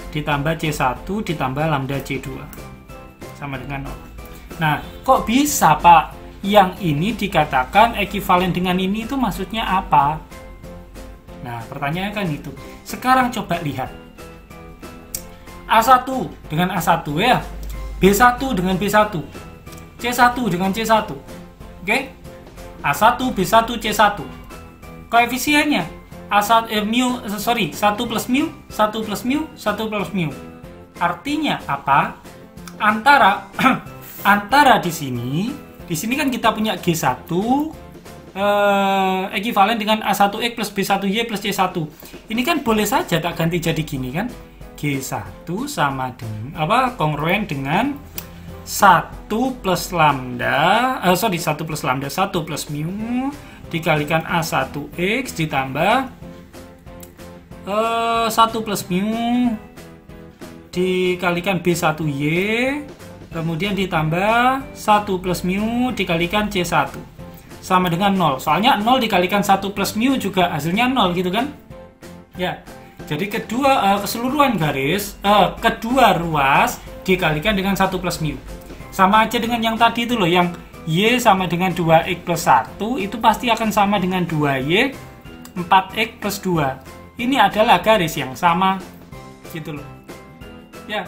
ditambah C1 ditambah lambda C2 sama dengan 0. Nah, kok bisa Pak yang ini dikatakan ekivalen dengan ini, itu maksudnya apa? Nah, pertanyaannya kan itu. Sekarang coba lihat A1 dengan A1 ya, B1 dengan B1, C1 dengan C1. Oke? A1, B1, C1. Koefisiennya 1 plus mu, 1 plus mu, 1 plus mu. Artinya apa? Antara di sini kan kita punya G1 ekivalen dengan A1X plus B1Y plus C1. Ini kan boleh saja tak ganti jadi gini kan? G1 sama dengan kongruen dengan 1 plus lambda 1 plus mu dikalikan A1X ditambah 1 plus mu dikalikan B1Y kemudian ditambah 1 plus mu dikalikan C1 sama dengan 0. Soalnya 0 dikalikan 1 plus mu juga hasilnya 0 gitu kan? Ya. Jadi keseluruhan garis kedua ruas dikalikan dengan 1 plus mu. Sama aja dengan yang tadi itu loh, yang Y sama dengan 2X plus 1 itu pasti akan sama dengan 2Y 4X plus 2. Ini adalah garis yang sama gitu loh. Ya.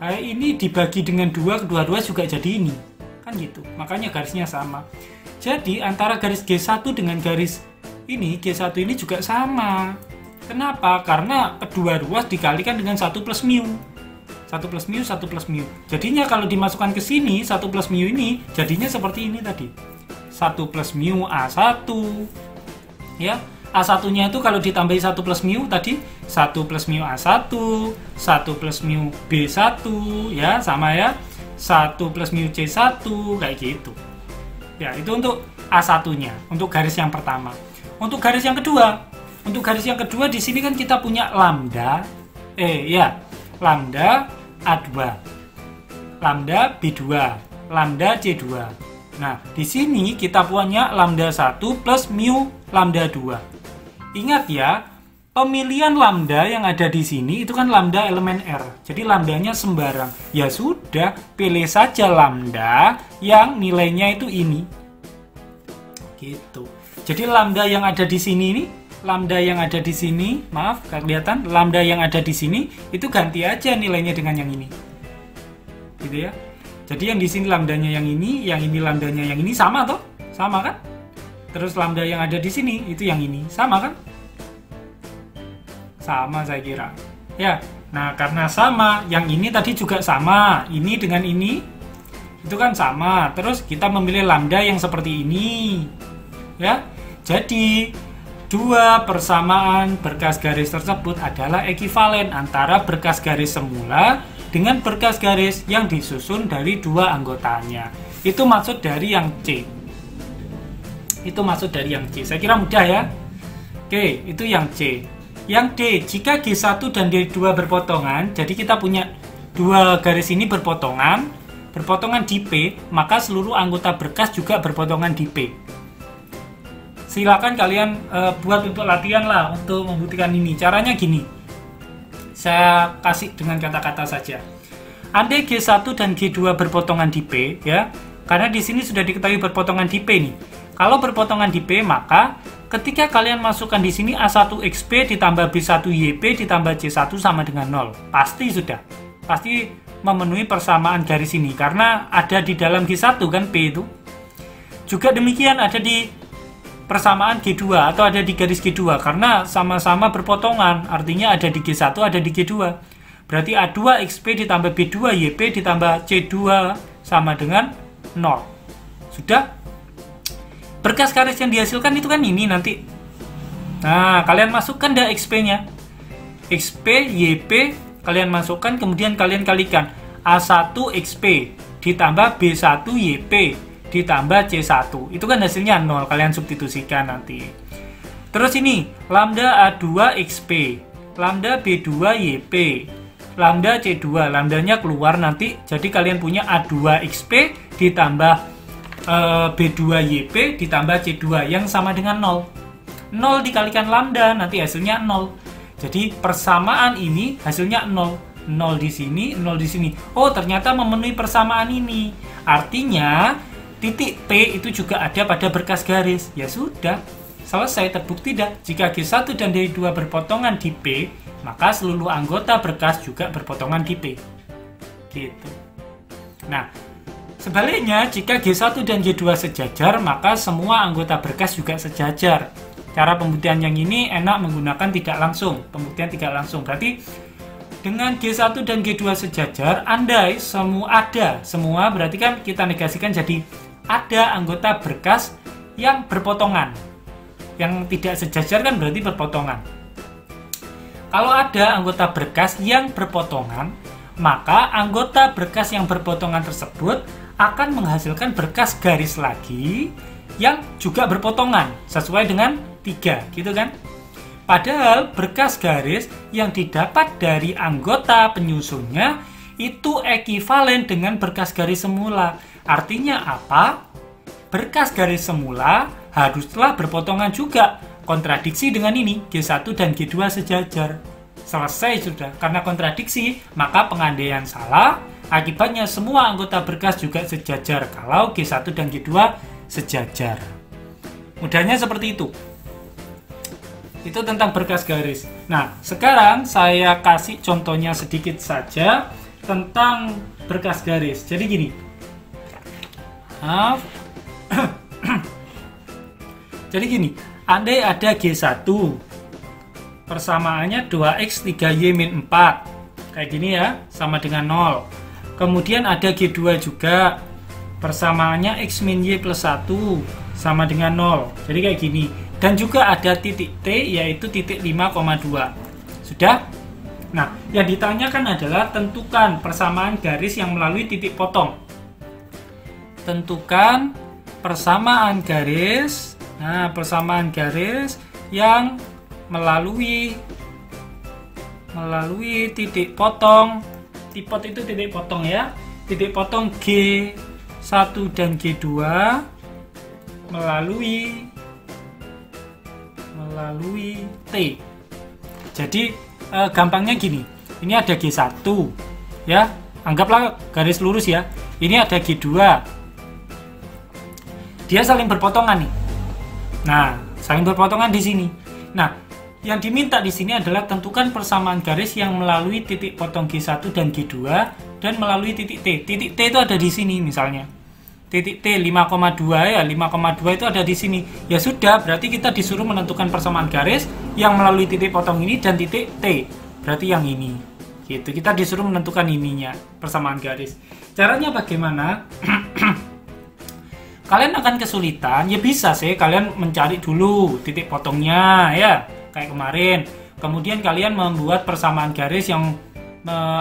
Ini dibagi dengan 2, kedua ruas juga jadi ini. Kan gitu. Makanya garisnya sama. Jadi antara garis G1 dengan garis ini, G1 ini juga sama. Kenapa? Karena kedua ruas dikalikan dengan 1 plus mu. 1 plus mu, 1 plus mu. Jadinya kalau dimasukkan ke sini, 1 plus mu ini jadinya seperti ini tadi. 1 plus mu A1. Ya, A1-nya itu kalau ditambahi 1 plus mu tadi 1 plus mu A1, 1 plus mu B1, ya, sama ya. 1 plus mu C1 kayak gitu. Ya, itu untuk A1-nya, untuk garis yang pertama. Untuk garis yang kedua, di sini kan kita punya lambda lambda A2, lambda B2, lambda C2. Nah, di sini kita punya lambda 1 plus mu lambda 2. Ingat ya, pemilihan lambda yang ada di sini itu kan lambda elemen R. Jadi lambdanya sembarang. Ya sudah, pilih saja lambda yang nilainya itu ini. Gitu. Jadi lambda yang ada di sini ini, lambda yang ada di sini, maaf, kelihatan, lambda yang ada di sini itu ganti aja nilainya dengan yang ini. gitu ya. Jadi yang di sini lambdanya yang ini lambdanya yang ini sama toh? Sama kan? Terus lambda yang ada di sini itu yang ini sama kan? Sama saya kira. Ya. Nah, karena sama, yang ini tadi juga sama. Ini dengan ini itu kan sama. Terus kita memilih lambda yang seperti ini. Ya. Jadi dua persamaan berkas garis tersebut adalah ekivalen antara berkas garis semula dengan berkas garis yang disusun dari dua anggotanya. Itu maksud dari yang C. Itu maksud dari yang C. Saya kira mudah ya. Oke, itu yang C. Yang D, jika G1 dan D2 berpotongan, jadi kita punya dua garis ini berpotongan di P, maka seluruh anggota berkas juga berpotongan di P. Silakan kalian buat untuk latihan lah untuk membuktikan ini. Caranya gini, saya kasih dengan kata-kata saja. Andai G1 dan G2 berpotongan di P, ya, karena di sini sudah diketahui berpotongan di P nih. Kalau berpotongan di P, maka ketika kalian masukkan di sini A1XP ditambah B1YP ditambah C1 sama dengan 0. Pasti sudah. Pasti memenuhi persamaan garis ini karena ada di dalam G1 kan P itu. Juga demikian ada di persamaan G2 atau ada di garis G2 karena sama-sama berpotongan, artinya ada di G1 ada di G2. Berarti A2XP ditambah B2YP ditambah C2 sama dengan 0. Sudah? Berkas garis yang dihasilkan itu kan ini nanti. Nah, kalian masukkan dah XP-nya. XP, YP kalian masukkan, kemudian kalian kalikan A1XP ditambah B1YP ditambah C1. Itu kan hasilnya 0, kalian substitusikan nanti. Terus ini, lambda A2XP, lambda B2YP, lambda C2, lambdanya keluar nanti. Jadi kalian punya A2XP ditambah B2YP ditambah C2 yang sama dengan 0. 0 dikalikan lambda, nanti hasilnya 0. Jadi persamaan ini hasilnya 0. 0 di sini, 0 di sini. Oh, ternyata memenuhi persamaan ini. Artinya titik P itu juga ada pada berkas garis. Ya sudah, selesai, terbukti dah. Jika G1 dan D2 berpotongan di P, maka seluruh anggota berkas juga berpotongan di P. Gitu. Nah, sebaliknya, jika G1 dan G2 sejajar, maka semua anggota berkas juga sejajar. Cara pembuktian yang ini enak menggunakan tidak langsung. Pembuktian tidak langsung. Berarti, dengan G1 dan G2 sejajar, andai semua berarti kan kita negasikan jadi ada anggota berkas yang berpotongan. Yang tidak sejajar kan berarti berpotongan. Kalau ada anggota berkas yang berpotongan, maka anggota berkas yang berpotongan tersebut akan menghasilkan berkas garis lagi yang juga berpotongan sesuai dengan 3, gitu kan? Padahal berkas garis yang didapat dari anggota penyusunnya itu ekivalen dengan berkas garis semula. Artinya apa? Berkas garis semula haruslah berpotongan juga. Kontradiksi dengan ini, G1 dan G2 sejajar. Selesai sudah. Karena kontradiksi, maka pengandaian salah. Akibatnya semua anggota berkas juga sejajar kalau G1 dan G2 sejajar. Mudahnya seperti itu. Itu tentang berkas garis. Nah, sekarang saya kasih contohnya sedikit saja tentang berkas garis. Jadi gini. Jadi gini, andai ada G1 persamaannya 2x 3y min 4. Kayak gini ya, sama dengan 0. Kemudian ada G2 juga, persamaannya x min y plus 1 sama dengan 0. Jadi kayak gini. Dan juga ada titik T, yaitu titik 5,2. Sudah? Nah, yang ditanyakan adalah tentukan persamaan garis yang melalui titik potong. Tentukan persamaan garis. Nah, persamaan garis yang melalui titik potong. Tipot itu titik potong ya. Titik potong G1 dan G2 melalui T. Jadi gampangnya gini. Ini ada G1 ya. Anggaplah garis lurus ya. Ini ada G2. Dia saling berpotongan nih. Nah, saling berpotongan di sini. Nah, yang diminta di sini adalah tentukan persamaan garis yang melalui titik potong G1 dan G2 dan melalui titik T. Titik T itu ada di sini misalnya. Titik T 5,2 ya, 5,2 itu ada di sini. Ya sudah, berarti kita disuruh menentukan persamaan garis yang melalui titik potong ini dan titik T. Berarti yang ini. Gitu. Kita disuruh menentukan ininya, persamaan garis. Caranya bagaimana? Kalian akan kesulitan, ya bisa sih kalian mencari dulu titik potongnya ya, kayak kemarin. Kemudian kalian membuat persamaan garis yang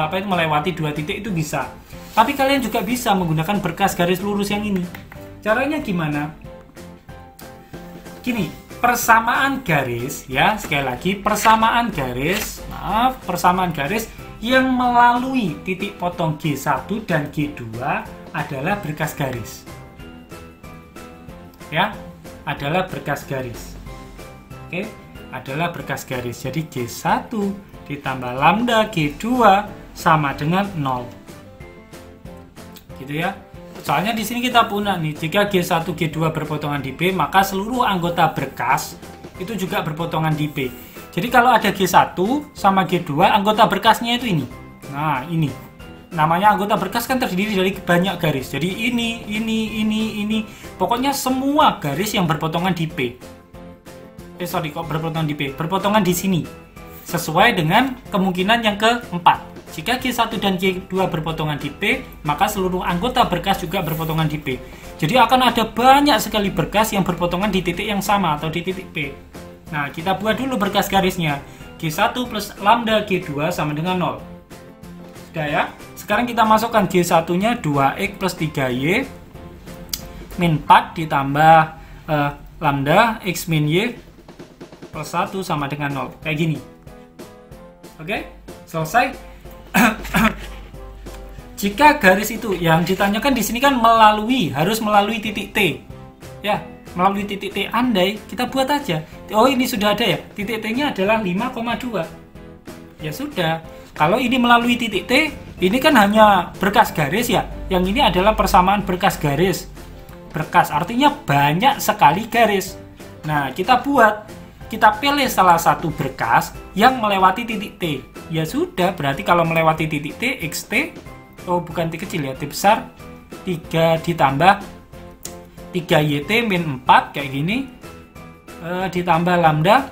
melewati dua titik itu bisa. Tapi kalian juga bisa menggunakan berkas garis lurus yang ini. Caranya gimana? Gini, persamaan garis ya, sekali lagi persamaan garis yang melalui titik potong G1 dan G2 adalah berkas garis. Ya, adalah berkas garis. Oke, adalah berkas garis. Jadi G1 ditambah lambda G2 sama dengan 0. Gitu ya. Soalnya di sini kita punya nih, jika G1 G2 berpotongan di B, maka seluruh anggota berkas itu juga berpotongan di B. Jadi kalau ada G1 sama G2, anggota berkasnya itu ini. Nah, ini. Namanya anggota berkas kan terdiri dari banyak garis. Jadi ini. Pokoknya semua garis yang berpotongan di P. Berpotongan di P. Berpotongan di sini. Sesuai dengan kemungkinan yang keempat. Jika G1 dan G2 berpotongan di P, maka seluruh anggota berkas juga berpotongan di P. Jadi akan ada banyak sekali berkas yang berpotongan di titik yang sama atau di titik P. Nah, kita buat dulu berkas garisnya. G1 plus lambda G2 sama dengan 0. Sudah ya? Sekarang kita masukkan G1-nya 2X plus 3Y min 4 ditambah lambda X min Y plus 1 sama dengan 0. Kayak gini. Oke? Selesai? Jika garis itu yang ditanyakan di sini kan harus melalui titik T. Ya, melalui titik T. Andai kita buat aja. Oh, ini sudah ada ya. Titik T-nya adalah 5,2. Ya sudah. Kalau ini melalui titik T, ini kan hanya berkas garis ya. Yang ini adalah persamaan berkas garis. Berkas artinya banyak sekali garis. Nah, kita pilih salah satu berkas yang melewati titik T. Ya sudah, berarti kalau melewati titik T, XT, oh bukan T kecil ya, T besar, 3 ditambah 3YT min 4, kayak gini, ditambah lambda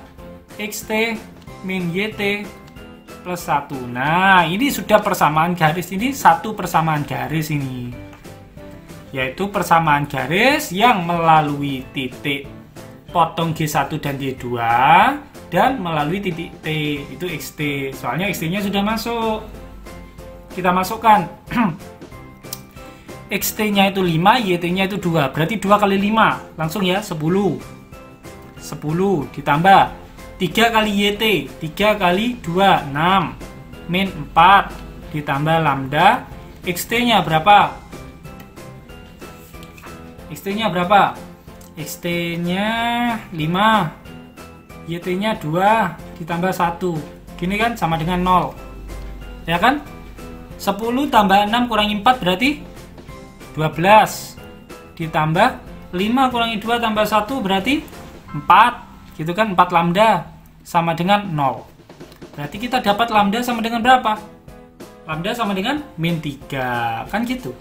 XT min YT plus 1. Nah, ini sudah persamaan garis. Ini satu persamaan garis ini. Yaitu persamaan garis yang melalui titik potong G1 dan G2 dan melalui titik T, itu XT. Soalnya XT-nya sudah masuk. Kita masukkan. XT-nya itu 5, YT-nya itu 2. Berarti 2 kali 5. Langsung ya, 10. 10 ditambah 3 kali YT, 3 kali 2, 6, min 4, ditambah lambda, XT-nya berapa? XT-nya berapa? XT-nya 5, YT-nya 2, ditambah 1. Gini kan, sama dengan 0. Ya kan? 10 tambah 6 kurangi 4 berarti 12. Ditambah 5 kurangi 2 tambah 1 berarti 4. Gitu kan, 4 lambda sama dengan 0. Berarti kita dapat lambda sama dengan berapa? Lambda sama dengan min 3. Kan gitu.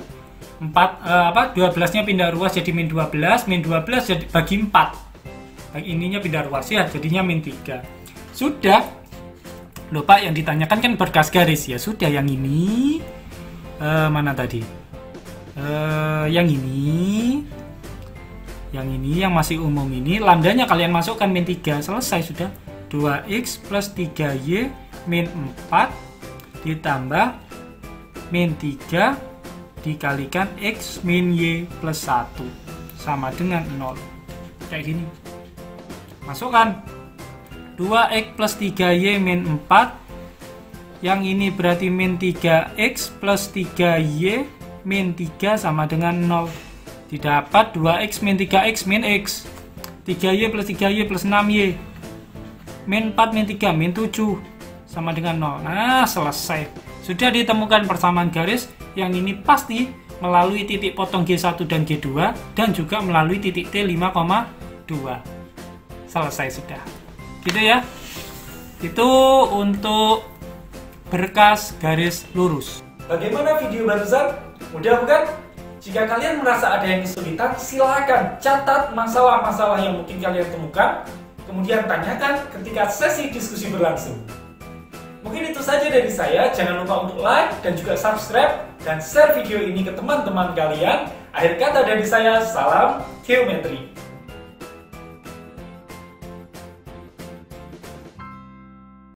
12-nya pindah ruas jadi min 12, min 12 jadi bagi 4. Bagi ininya pindah ruas ya, jadinya min 3. Sudah. Loh Pak, yang ditanyakan kan berkas garis. Ya sudah, yang ini mana tadi? Yang ini yang masih umum ini, lambdanya kalian masukkan min 3. Selesai sudah. 2x plus 3y min 4 ditambah min 3 dikalikan x min y plus 1 sama dengan 0. Kayak gini. Masukkan 2x plus 3y min 4. Yang ini berarti min 3x plus 3y min 3 sama dengan 0. Didapat 2x min 3x min x. 3y plus 3y plus 6y. Min 4 min 3 min 7 sama dengan 0. Nah, selesai. Sudah ditemukan persamaan garis. Yang ini pasti melalui titik potong G1 dan G2 dan juga melalui titik T 5,2. Selesai sudah. Gitu ya. Itu untuk berkas garis lurus. Bagaimana video barusan? Mudah bukan? Jika kalian merasa ada yang kesulitan, silakan catat masalah-masalah yang mungkin kalian temukan, kemudian tanyakan ketika sesi diskusi berlangsung. Mungkin itu saja dari saya. Jangan lupa untuk like dan juga subscribe dan share video ini ke teman-teman kalian. Akhir kata dari saya, salam geometri.